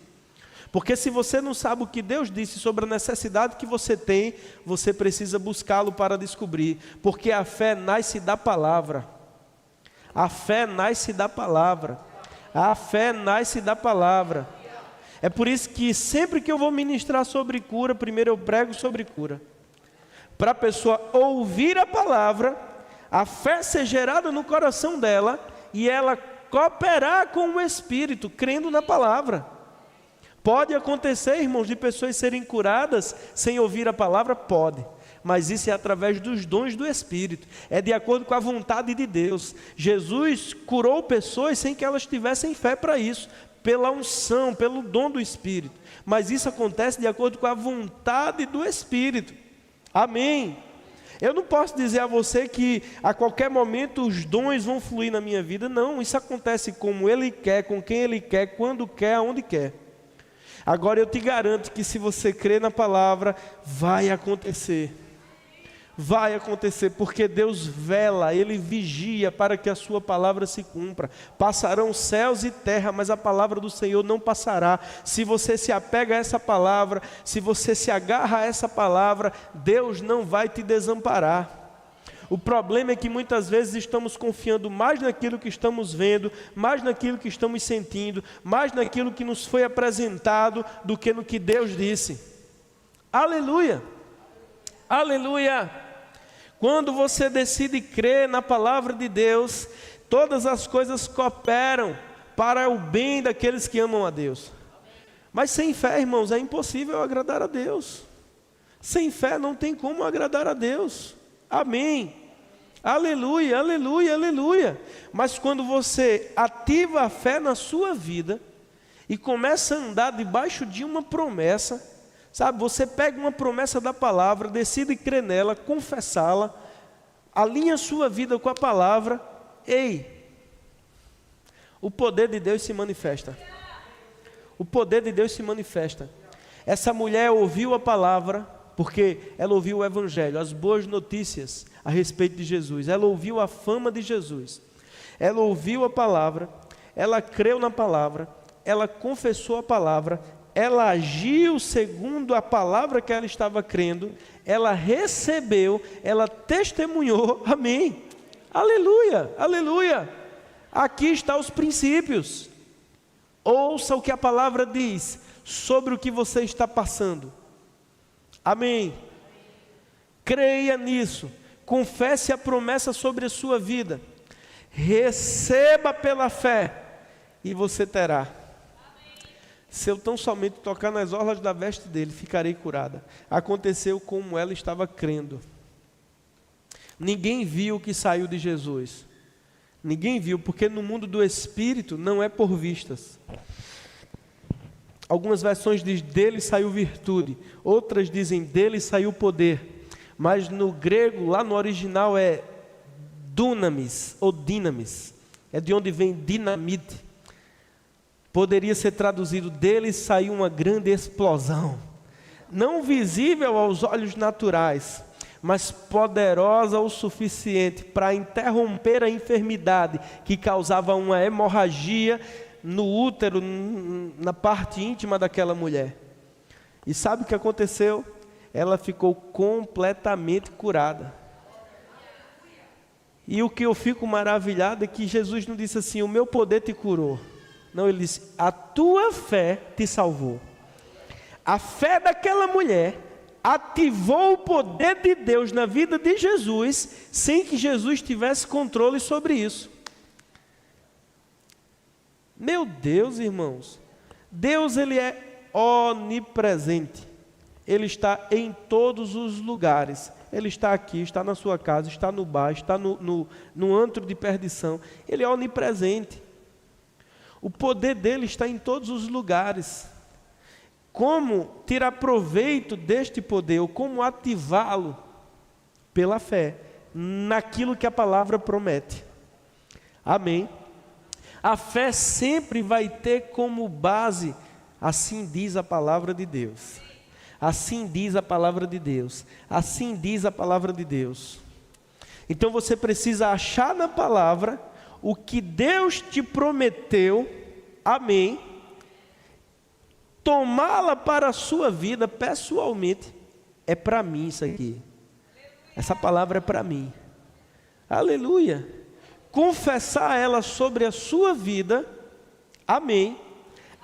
A: Porque se você não sabe o que Deus disse sobre a necessidade que você tem, você precisa buscá-lo para descobrir. Porque a fé nasce da palavra. A fé nasce da palavra. A fé nasce da palavra. É por isso que sempre que eu vou ministrar sobre cura, primeiro eu prego sobre cura. Para a pessoa ouvir a palavra, a fé ser gerada no coração dela e ela cooperar com o Espírito, crendo na palavra. Pode acontecer, irmãos, de pessoas serem curadas sem ouvir a palavra? Pode. Mas isso é através dos dons do Espírito, é de acordo com a vontade de Deus. Jesus curou pessoas sem que elas tivessem fé para isso, pela unção, pelo dom do Espírito. Mas isso acontece de acordo com a vontade do Espírito. Amém. Eu não posso dizer a você que a qualquer momento os dons vão fluir na minha vida. Não, isso acontece como Ele quer, com quem Ele quer, quando quer, aonde quer. Agora eu te garanto que se você crer na palavra, vai acontecer. Vai acontecer, porque Deus vela, Ele vigia para que a sua palavra se cumpra. Passarão céus e terra, mas a palavra do Senhor não passará. Se você se apega a essa palavra, se você se agarra a essa palavra, Deus não vai te desamparar. O problema é que muitas vezes estamos confiando mais naquilo que estamos vendo, mais naquilo que estamos sentindo, mais naquilo que nos foi apresentado, do que no que Deus disse. Aleluia! Aleluia! Quando você decide crer na palavra de Deus, todas as coisas cooperam para o bem daqueles que amam a Deus. Mas sem fé, irmãos, é impossível agradar a Deus. Sem fé não tem como agradar a Deus. Amém. Aleluia, aleluia, aleluia. Mas quando você ativa a fé na sua vida e começa a andar debaixo de uma promessa, sabe, você pega uma promessa da palavra, decide crer nela, confessá-la, alinha a sua vida com a palavra, ei, o poder de Deus se manifesta. O poder de Deus se manifesta. Essa mulher ouviu a palavra, porque ela ouviu o Evangelho, as boas notícias a respeito de Jesus. Ela ouviu a fama de Jesus. Ela ouviu a palavra, ela creu na palavra, ela confessou a palavra, ela agiu segundo a palavra que ela estava crendo, ela recebeu, ela testemunhou, amém, aleluia, aleluia. Aqui estão os princípios. Ouça o que a palavra diz sobre o que você está passando, amém. Creia nisso, confesse a promessa sobre a sua vida, receba pela fé e você terá. Se eu tão somente tocar nas orlas da veste dele, ficarei curada. Aconteceu como ela estava crendo. Ninguém viu o que saiu de Jesus. Ninguém viu, porque no mundo do Espírito não é por vistas. Algumas versões dizem, dele saiu virtude. Outras dizem, dele saiu poder. Mas no grego, lá no original é dunamis, ou dinamis. É de onde vem dinamite. Poderia ser traduzido, dele saiu uma grande explosão, não visível aos olhos naturais, mas poderosa o suficiente para interromper a enfermidade que causava uma hemorragia no útero, na parte íntima daquela mulher. E sabe o que aconteceu? Ela ficou completamente curada. E o que eu fico maravilhado é que Jesus não disse assim, o meu poder te curou. Não, ele disse, a tua fé te salvou. A fé daquela mulher ativou o poder de Deus na vida de Jesus, sem que Jesus tivesse controle sobre isso. Meu Deus, irmãos, Deus ele é onipresente. Ele está em todos os lugares. Ele está aqui, está na sua casa, está no bar, está no antro de perdição. Ele é onipresente. O poder dele está em todos os lugares. Como tirar proveito deste poder, ou como ativá-lo? Pela fé, naquilo que a palavra promete. Amém? A fé sempre vai ter como base, assim diz a palavra de Deus. Assim diz a palavra de Deus. Assim diz a palavra de Deus. Então você precisa achar na palavra o que Deus te prometeu. Amém. Tomá-la para a sua vida pessoalmente. É para mim isso aqui. Essa palavra é para mim. Aleluia. Confessar ela sobre a sua vida. Amém.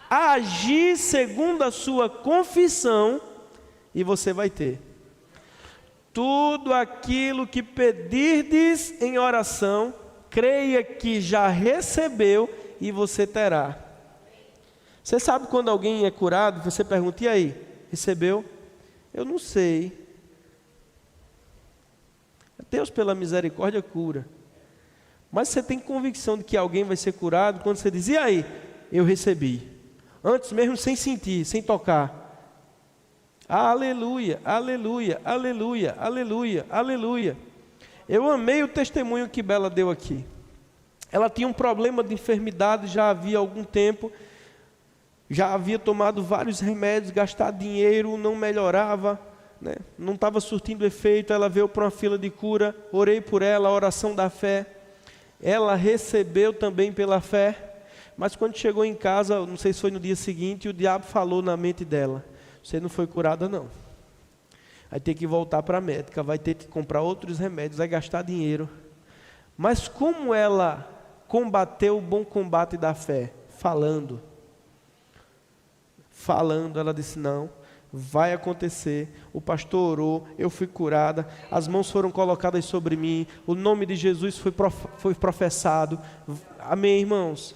A: Agir segundo a sua confissão. E você vai ter tudo aquilo que pedirdes em oração, creia que já recebeu e você terá. Você sabe quando alguém é curado, você pergunta, e aí, recebeu? Eu não sei. Deus pela misericórdia cura. Mas você tem convicção de que alguém vai ser curado quando você diz, e aí, eu recebi. Antes mesmo sem sentir, sem tocar. Aleluia, aleluia, aleluia, aleluia, aleluia. Eu amei o testemunho que Bela deu aqui. Ela tinha um problema de enfermidade já havia algum tempo, já havia tomado vários remédios, gastado dinheiro, não melhorava, né? Não estava surtindo efeito. Ela veio para uma fila de cura, orei por ela, a oração da fé. Ela recebeu também pela fé, mas quando chegou em casa, não sei se foi no dia seguinte, o diabo falou na mente dela, você não foi curada não, vai ter que voltar para a médica, vai ter que comprar outros remédios, vai gastar dinheiro. Mas como ela combateu o bom combate da fé? Falando, ela disse, não, vai acontecer. O pastor orou, eu fui curada, as mãos foram colocadas sobre mim, o nome de Jesus foi professado. Amém, irmãos?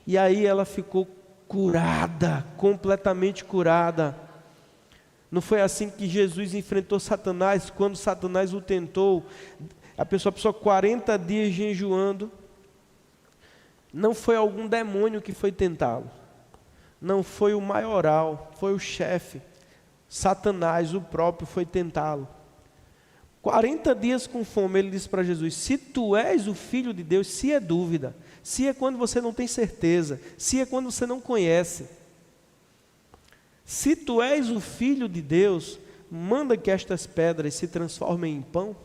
A: E aí ela ficou curada, completamente curada. Não foi assim que Jesus enfrentou Satanás, quando Satanás o tentou, a pessoa passou 40 dias jejuando. Não foi algum demônio que foi tentá-lo, não foi o maioral, foi o chefe, Satanás, o próprio, foi tentá-lo. 40 dias com fome, ele disse para Jesus, se tu és o Filho de Deus, se é dúvida, se é quando você não tem certeza, se é quando você não conhece, se tu és o Filho de Deus, manda que estas pedras se transformem em pão.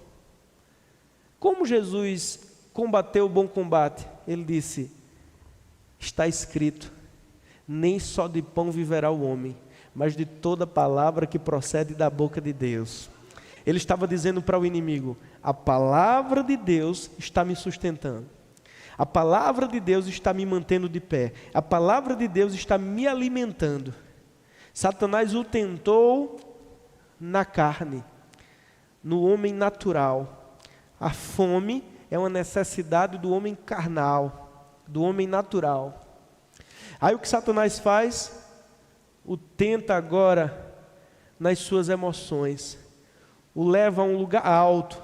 A: Como Jesus combateu o bom combate? Ele disse, está escrito, nem só de pão viverá o homem, mas de toda palavra que procede da boca de Deus. Ele estava dizendo para o inimigo, a palavra de Deus está me sustentando. A palavra de Deus está me mantendo de pé. A palavra de Deus está me alimentando. Satanás o tentou na carne, no homem natural. A fome é uma necessidade do homem carnal, do homem natural. Aí o que Satanás faz? O tenta agora nas suas emoções, o leva a um lugar alto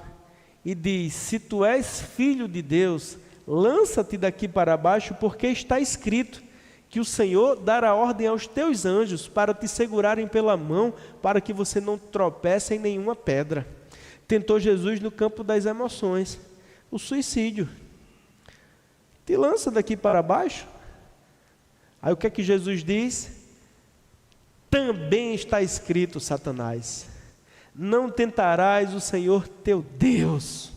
A: e diz, se tu és filho de Deus, lança-te daqui para baixo, porque está escrito que o Senhor dará ordem aos teus anjos para te segurarem pela mão, para que você não tropece em nenhuma pedra. Tentou Jesus no campo das emoções, o suicídio. Te lança daqui para baixo. Aí o que é que Jesus diz? Também está escrito, Satanás, não tentarás o Senhor teu Deus.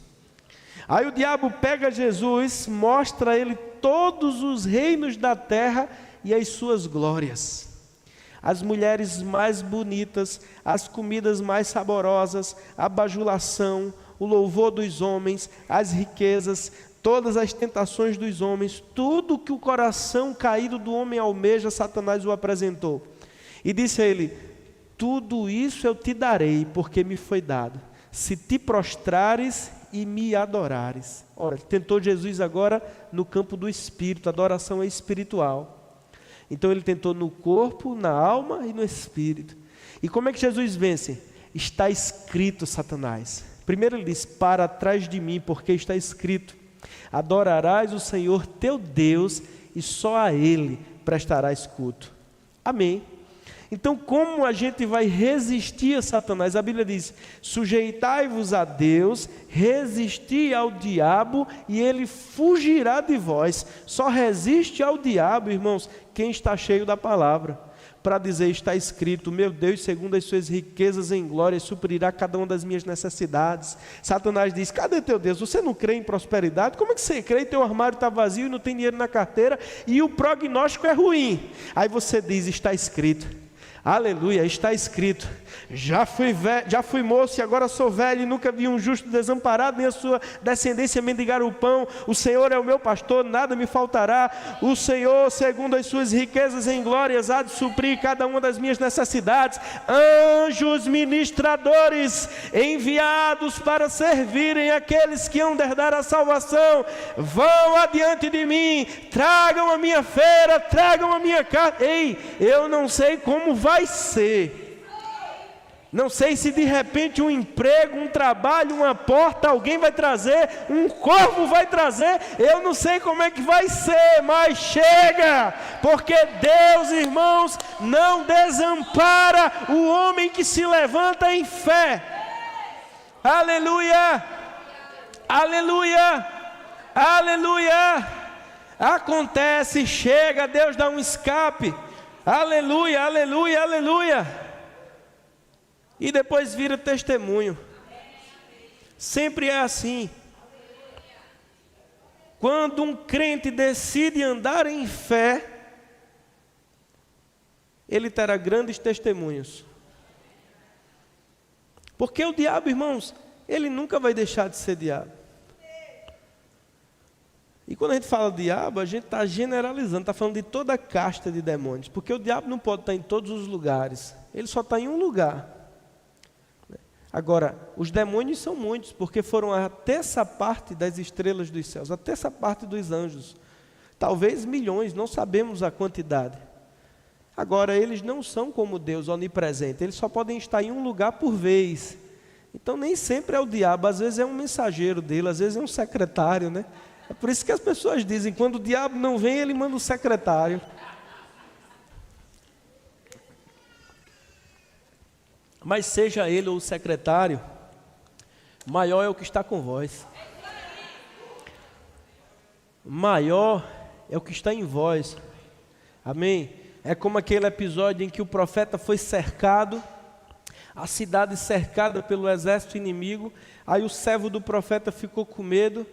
A: Aí o diabo pega Jesus, mostra a ele todos os reinos da terra e as suas glórias. As mulheres mais bonitas, as comidas mais saborosas, a bajulação, o louvor dos homens, as riquezas, todas as tentações dos homens, tudo que o coração caído do homem almeja, Satanás o apresentou. E disse a ele: tudo isso eu te darei, porque me foi dado, se te prostrares e me adorares. Ora, tentou Jesus agora no campo do espírito, a adoração é espiritual. Então ele tentou no corpo, na alma e no espírito. E como é que Jesus vence? Está escrito, Satanás. Primeiro ele diz: para trás de mim, porque está escrito: adorarás o Senhor teu Deus e só a Ele prestarás culto. Amém. Então, como a gente vai resistir a Satanás? A Bíblia diz: sujeitai-vos a Deus, resisti ao diabo e ele fugirá de vós. Só resiste ao diabo, irmãos, quem está cheio da palavra, para dizer: está escrito, meu Deus, segundo as suas riquezas em glória, suprirá cada uma das minhas necessidades. Satanás diz: cadê teu Deus? Você não crê em prosperidade? Como é que você crê? Teu armário está vazio e não tem dinheiro na carteira e o prognóstico é ruim. Aí você diz: está escrito. Aleluia, está escrito: já fui moço e agora sou velho e nunca vi um justo desamparado, nem a sua descendência mendigar o pão. O Senhor é o meu pastor, nada me faltará. O Senhor, segundo as suas riquezas em glórias, há de suprir cada uma das minhas necessidades. Anjos ministradores enviados para servirem aqueles que hão de herdar a salvação, vão adiante de mim, tragam a minha feira, tragam a minha carne. Ei, eu não sei como vai ser. Não sei se de repente um emprego, um trabalho, uma porta, alguém vai trazer, um corvo vai trazer, eu não sei como é que vai ser, mas chega, porque Deus, irmãos, não desampara o homem que se levanta em fé. Aleluia, aleluia, aleluia. Acontece, chega, Deus dá um escape. Aleluia, aleluia, aleluia. E depois vira testemunho. Sempre é assim. Quando um crente decide andar em fé, ele terá grandes testemunhos. Porque o diabo, irmãos, ele nunca vai deixar de ser diabo. E quando a gente fala diabo, a gente está generalizando, está falando de toda a casta de demônios. Porque o diabo não pode estar em todos os lugares, ele só está em um lugar. Agora, os demônios são muitos, porque foram até essa parte das estrelas dos céus, até essa parte dos anjos. Talvez milhões, não sabemos a quantidade. Agora, eles não são como Deus, onipresente, eles só podem estar em um lugar por vez. Então, nem sempre é o diabo, às vezes é um mensageiro dele, às vezes é um secretário, né? É por isso que as pessoas dizem: quando o diabo não vem, ele manda o secretário. Mas seja ele ou o secretário, maior é o que está com vós. Maior é o que está em vós. Amém? É como aquele episódio em que o profeta foi cercado, a cidade cercada pelo exército inimigo. Aí o servo do profeta ficou com medo.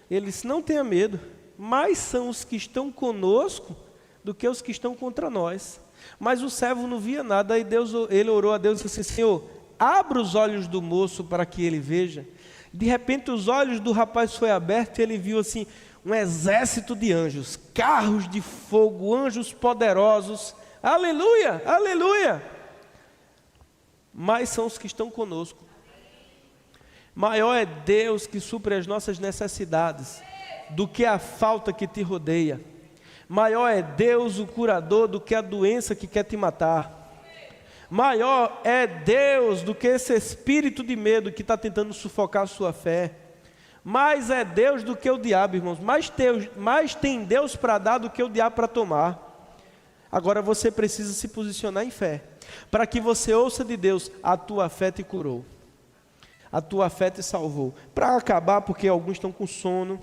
A: Ele disse: não tenha medo, mais são os que estão conosco do que os que estão contra nós. Mas o servo não via nada. Aí ele orou a Deus e disse assim: Senhor, abra os olhos do moço para que ele veja. De repente os olhos do rapaz foi aberto e ele viu assim um exército de anjos, carros de fogo, anjos poderosos. Aleluia, aleluia. Mas são os que estão conosco. Maior é Deus que supre as nossas necessidades do que a falta que te rodeia. Maior é Deus o curador do que a doença que quer te matar. Maior é Deus do que esse espírito de medo que está tentando sufocar a sua fé. Mais é Deus do que o diabo, irmãos. Mais tem Deus para dar do que o diabo para tomar. Agora você precisa se posicionar em fé, para que você ouça de Deus: a tua fé te curou, a tua fé te salvou. Para acabar, porque alguns estão com sono,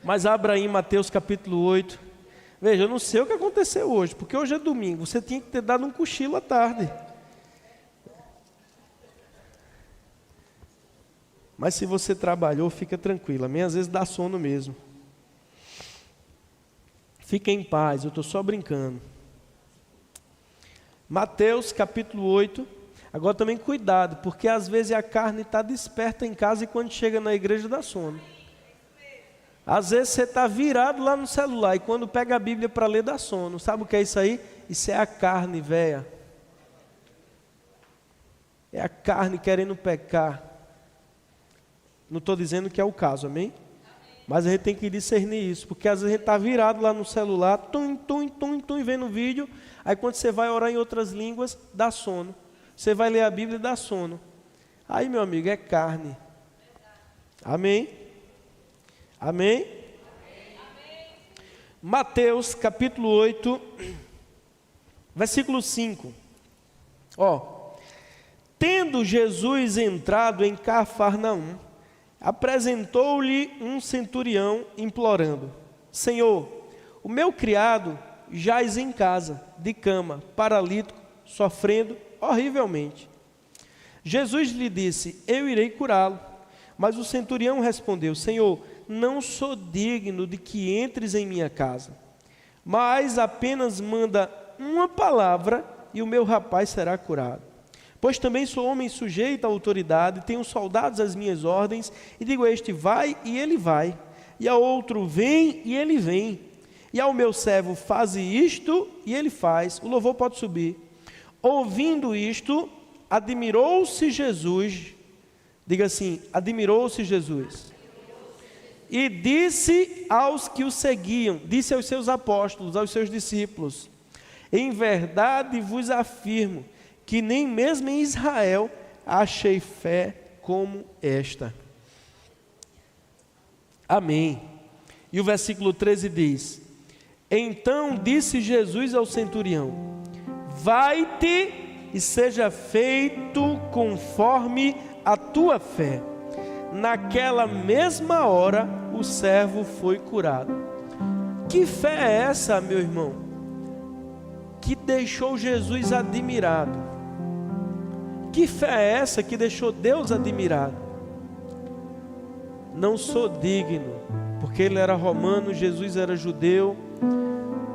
A: mas abra aí Mateus capítulo 8. Veja, eu não sei o que aconteceu hoje, porque hoje é domingo, você tinha que ter dado um cochilo à tarde. Mas se você trabalhou, fica tranquilo, a mim às vezes dá sono mesmo. Fique em paz, eu estou só brincando. Mateus capítulo 8. Agora também cuidado, porque às vezes a carne está desperta em casa e quando chega na igreja dá sono. Às vezes você está virado lá no celular e quando pega a Bíblia para ler dá sono. Sabe o que é isso aí? Isso é a carne, véia. É a carne querendo pecar. Não estou dizendo que é o caso, amém? Mas a gente tem que discernir isso, porque às vezes a gente está virado lá no celular, vendo vídeo, aí quando você vai orar em outras línguas, dá sono. Você vai ler a Bíblia e dá sono. Aí, meu amigo, é carne. Amém? Amém? Mateus capítulo 8, versículo 5. Tendo Jesus entrado em Cafarnaum, apresentou-lhe um centurião implorando: Senhor, o meu criado jaz em casa, de cama, paralítico, sofrendo horrivelmente. Jesus lhe disse: eu irei curá-lo. Mas o centurião respondeu: Senhor, não sou digno de que entres em minha casa, mas apenas manda uma palavra e o meu rapaz será curado. Pois também sou homem sujeito à autoridade, tenho soldados às minhas ordens, e digo a este: vai, e ele vai, e ao outro: vem, e ele vem, e ao meu servo: faze isto, e ele faz. O louvor pode subir. Ouvindo isto, admirou-se Jesus. Diga assim: admirou-se Jesus. E disse aos que o seguiam, disse aos seus apóstolos, aos seus discípulos: em verdade vos afirmo que nem mesmo em Israel achei fé como esta. Amém. E o versículo 13 diz: então disse Jesus ao centurião: vai-te e seja feito conforme a tua fé. Naquela mesma hora o servo foi curado. Que fé é essa, meu irmão, que deixou Jesus admirado? Que fé é essa que deixou Deus admirado? Não sou digno, porque ele era romano, Jesus era judeu.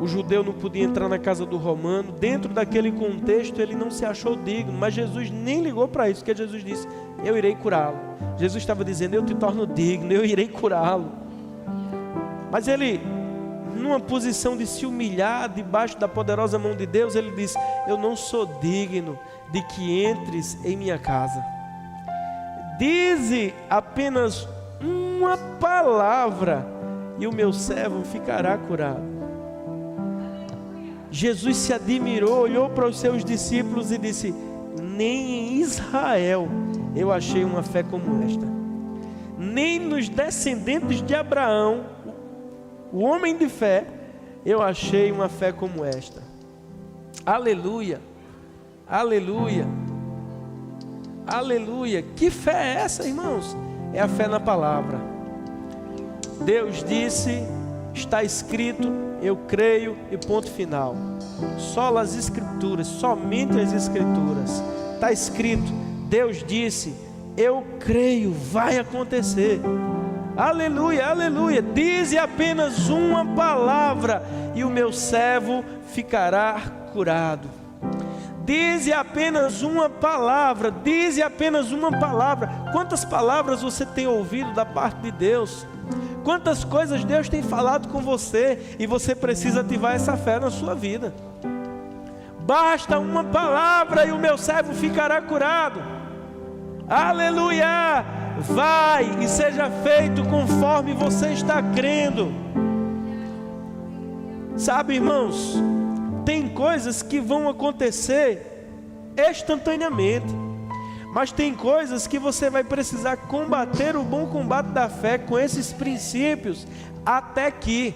A: O judeu não podia entrar na casa do romano. Dentro daquele contexto ele não se achou digno, mas Jesus nem ligou para isso, porque Jesus disse: eu irei curá-lo. Jesus estava dizendo: eu te torno digno, eu irei curá-lo. Mas ele, numa posição de se humilhar debaixo da poderosa mão de Deus, ele disse: eu não sou digno de que entres em minha casa. Dize apenas uma palavra e o meu servo ficará curado. Jesus se admirou, olhou para os seus discípulos e disse: nem em Israel eu achei uma fé como esta. Nem nos descendentes de Abraão, o homem de fé, eu achei uma fé como esta. Aleluia, aleluia, aleluia. Que fé é essa, irmãos? É a fé na palavra. Deus disse, está escrito, eu creio e ponto final. Só as escrituras, somente as escrituras. Está escrito, Deus disse, eu creio, vai acontecer. Aleluia, aleluia. Dize apenas uma palavra e o meu servo ficará curado. Dize apenas uma palavra, dize apenas uma palavra. Quantas palavras você tem ouvido da parte de Deus? Quantas coisas Deus tem falado com você e você precisa ativar essa fé na sua vida. Basta uma palavra e o meu servo ficará curado. Aleluia! Vai e seja feito conforme você está crendo. Sabe, irmãos, tem coisas que vão acontecer instantaneamente, mas tem coisas que você vai precisar combater o bom combate da fé com esses princípios até que,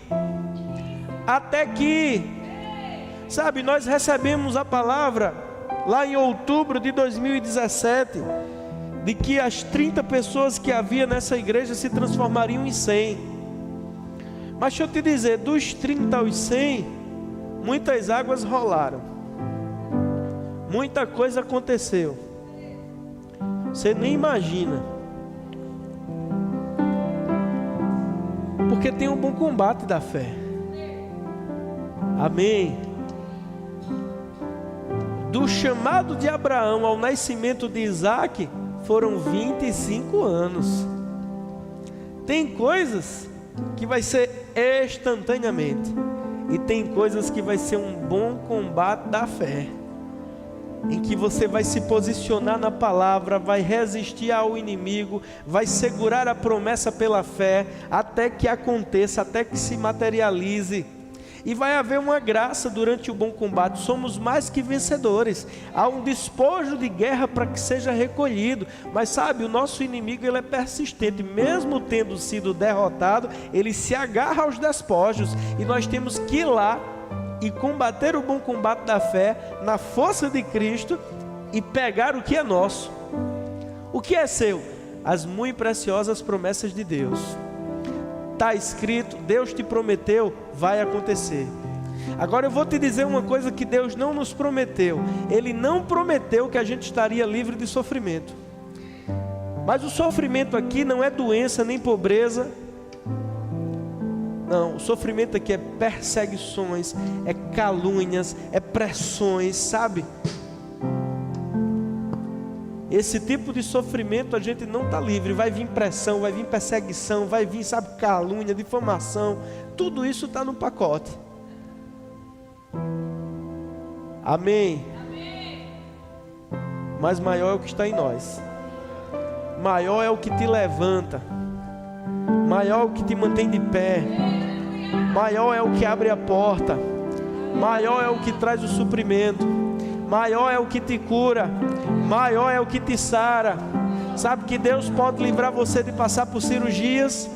A: sabe, nós recebemos a palavra lá em outubro de 2017, de que as 30 pessoas que havia nessa igreja se transformariam em 100. Mas deixa eu te dizer, dos 30 aos 100, muitas águas rolaram, muita coisa aconteceu, você nem imagina, porque tem um bom combate da fé. Amém. Do chamado de Abraão ao nascimento de Isaac, foram 25 anos. Tem coisas que vai ser instantaneamente, e tem coisas que vai ser um bom combate da fé, em que você vai se posicionar na palavra, vai resistir ao inimigo, vai segurar a promessa pela fé, até que aconteça, até que se materialize. E vai haver uma graça durante o bom combate. Somos mais que vencedores. Há um despojo de guerra para que seja recolhido. Mas sabe, o nosso inimigo, ele é persistente. Mesmo tendo sido derrotado, ele se agarra aos despojos. E nós temos que ir lá e combater o bom combate da fé, na força de Cristo, e pegar o que é nosso. O que é seu? As muito preciosas promessas de Deus. Está escrito, Deus te prometeu, vai acontecer. Agora eu vou te dizer uma coisa que Deus não nos prometeu. Ele não prometeu que a gente estaria livre de sofrimento. Mas o sofrimento aqui não é doença nem pobreza. Não, o sofrimento aqui é perseguições, é calúnias, é pressões, sabe? Esse tipo de sofrimento a gente não está livre. Vai vir pressão, vai vir perseguição, vai vir, sabe, calúnia, difamação. Tudo isso está no pacote. Amém? Amém. Mas maior é o que está em nós. Maior é o que te levanta. Maior é o que te mantém de pé. Maior é o que abre a porta. Maior é o que traz o suprimento. Maior é o que te cura. Maior é o que te sara. Sabe que Deus pode livrar você de passar por cirurgias.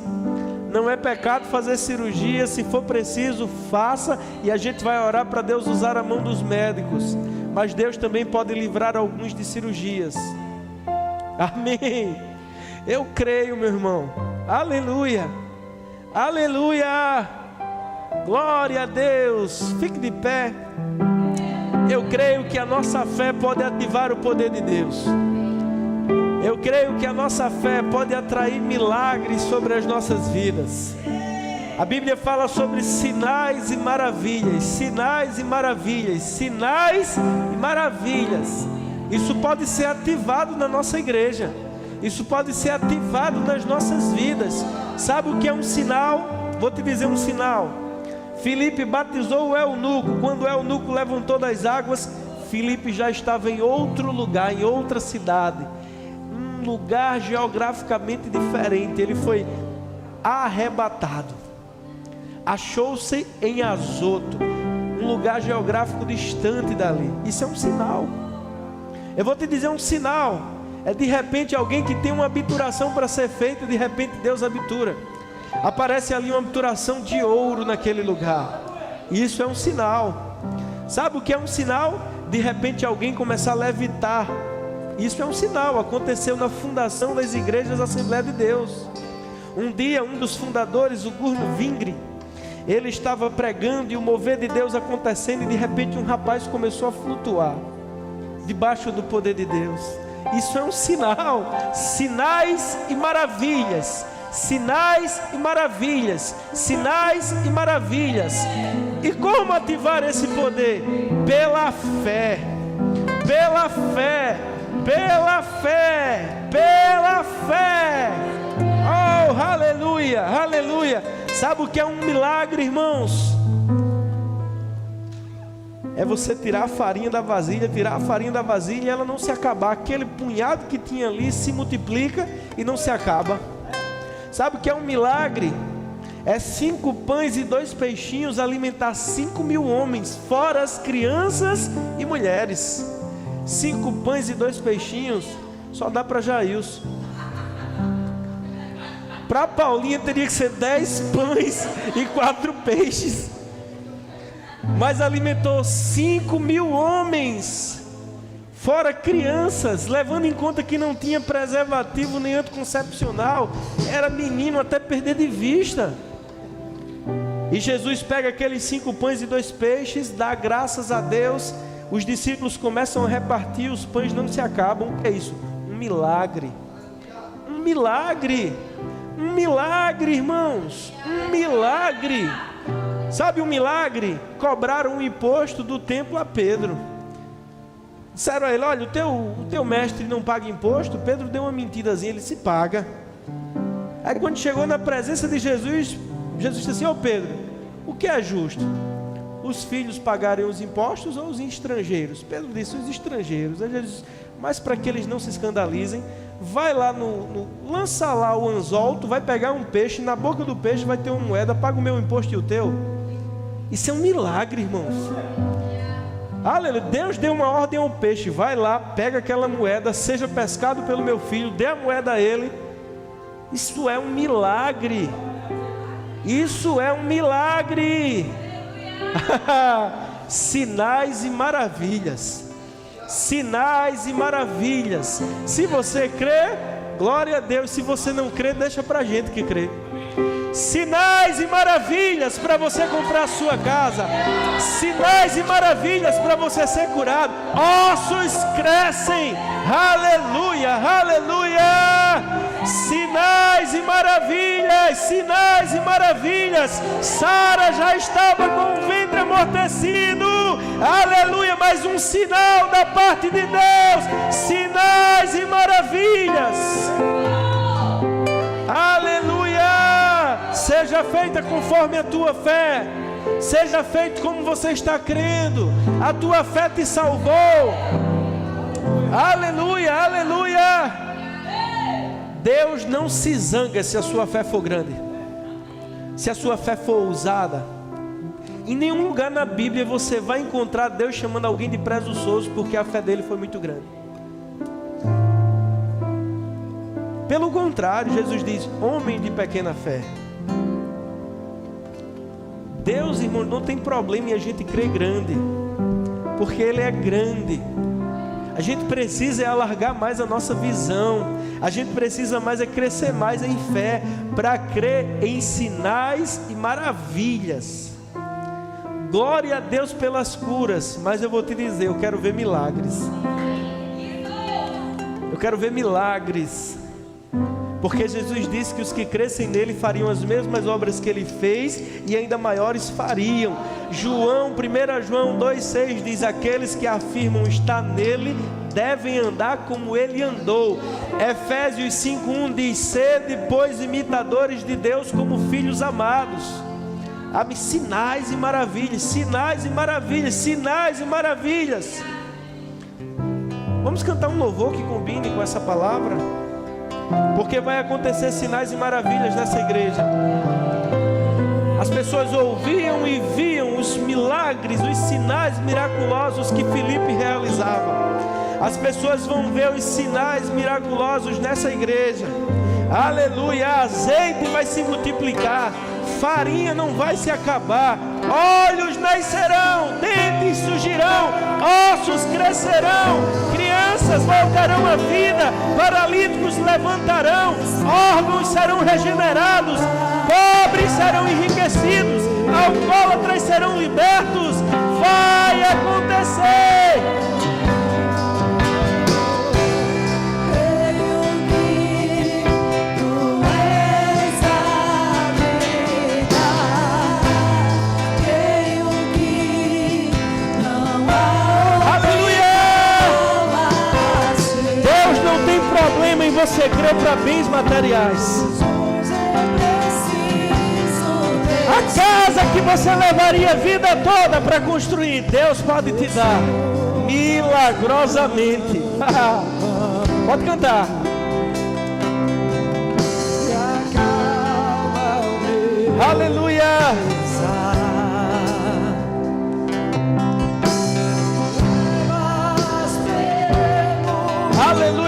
A: Não é pecado fazer cirurgia. Se for preciso, faça. E a gente vai orar para Deus usar a mão dos médicos. Mas Deus também pode livrar alguns de cirurgias. Amém. Eu creio, meu irmão. Aleluia. Aleluia. Glória a Deus. Fique de pé. Eu creio que a nossa fé pode ativar o poder de Deus. Eu creio que a nossa fé pode atrair milagres sobre as nossas vidas. A Bíblia fala sobre sinais e maravilhas. Sinais e maravilhas. Sinais e maravilhas. Isso pode ser ativado na nossa igreja. Isso pode ser ativado nas nossas vidas. Sabe o que é um sinal? Vou te dizer um sinal. Filipe batizou o eunuco. Quando o eunuco levantou das águas, Filipe já estava em outro lugar, em outra cidade, um lugar geograficamente diferente. Ele foi arrebatado. Achou-se em Azoto, um lugar geográfico distante dali. Isso é um sinal. Eu vou te dizer um sinal. É de repente alguém que tem uma obturação para ser feita, de repente Deus obtura. Aparece ali uma obturação de ouro naquele lugar. Isso é um sinal. Sabe o que é um sinal? De repente alguém começar a levitar. Isso é um sinal. Aconteceu na fundação das igrejas da Assembleia de Deus. Um dia um dos fundadores, o Gurno Vingre, ele estava pregando e o mover de Deus acontecendo, e de repente um rapaz começou a flutuar debaixo do poder de Deus. Isso é um sinal. Sinais e maravilhas. Sinais e maravilhas. Sinais e maravilhas. E como ativar esse poder? Pela fé. Pela fé. Pela fé. Pela fé. Oh, aleluia, aleluia. Sabe o que é um milagre, irmãos? É você tirar a farinha da vasilha, e ela não se acabar. Aquele punhado que tinha ali se multiplica e não se acaba. Sabe o que é um milagre? É 5 pães e 2 peixinhos alimentar 5.000 homens, fora as crianças e mulheres. 5 pães e 2 peixinhos só dá para Jailson. Para Paulinha teria que ser 10 pães e 4 peixes. Mas alimentou 5.000 homens, fora crianças, levando em conta que não tinha preservativo nem anticoncepcional. Era menino até perder de vista. E Jesus pega aqueles 5 pães e 2 peixes, dá graças a Deus. Os discípulos começam a repartir, os pães não se acabam. O que é isso? Um milagre. Um milagre. Um milagre, irmãos. Um milagre. Sabe um milagre? Cobraram o imposto do templo a Pedro. Disseram a ele: olha, o teu mestre não paga imposto. Pedro deu uma mentirazinha, ele se paga. Aí quando chegou na presença de Jesus, Jesus disse assim: ô Pedro, o que é justo? Os filhos pagarem os impostos ou os estrangeiros? Pedro disse: os estrangeiros. Aí Jesus disse: mas para que eles não se escandalizem, vai lá lança lá o anzol, tu vai pegar um peixe, na boca do peixe vai ter uma moeda, paga o meu imposto e o teu. Isso é um milagre, irmãos. Aleluia. Deus deu uma ordem ao peixe: vai lá, pega aquela moeda, seja pescado pelo meu filho, dê a moeda a ele. Isso é um milagre. Isso é um milagre. Sinais e maravilhas. Sinais e maravilhas. Se você crê, glória a Deus. Se você não crê, deixa pra gente que crê. Sinais e maravilhas para você comprar a sua casa. Sinais e maravilhas para você ser curado. Ossos crescem. Aleluia, aleluia. Sinais e maravilhas, sinais e maravilhas. Sara já estava com o ventre amortecido. Aleluia, mais um sinal da parte de Deus. Sinais e maravilhas. Aleluia. Seja feita conforme a tua fé. Seja feito como você está crendo. A tua fé te salvou. Aleluia, aleluia. Deus não se zanga se a sua fé for grande, se a sua fé for ousada. Em nenhum lugar na Bíblia você vai encontrar Deus chamando alguém de presunçoso porque a fé dele foi muito grande. Pelo contrário, Jesus diz: homem de pequena fé. Deus, irmão, não tem problema em a gente crer grande, porque Ele é grande. A gente precisa alargar mais a nossa visão. A gente precisa mais crescer mais em fé, para crer em sinais e maravilhas. Glória a Deus pelas curas, mas eu vou te dizer, eu quero ver milagres. Eu quero ver milagres. Porque Jesus disse que os que crescem nele fariam as mesmas obras que ele fez e ainda maiores fariam. 1 João 2,6 diz: aqueles que afirmam estar nele devem andar como ele andou. Efésios 5,1 diz: sede, pois, imitadores de Deus como filhos amados. Sinais e maravilhas, sinais e maravilhas, sinais e maravilhas. Vamos cantar um louvor que combine com essa palavra, porque vai acontecer sinais e maravilhas nessa igreja. As pessoas ouviam e viam os milagres, os sinais miraculosos que Filipe realizava. As pessoas vão ver os sinais miraculosos nessa igreja. Aleluia. Azeite vai se multiplicar, farinha não vai se acabar, olhos nascerão, dentes surgirão, ossos crescerão, crianças voltarão à vida, paralíticos levantarão, órgãos serão regenerados, pobres serão enriquecidos, alcoólatras serão libertos. Vai acontecer. Você crê para bens materiais. A casa que você levaria a vida toda para construir, Deus pode te dar milagrosamente. Pode cantar. Aleluia. Aleluia.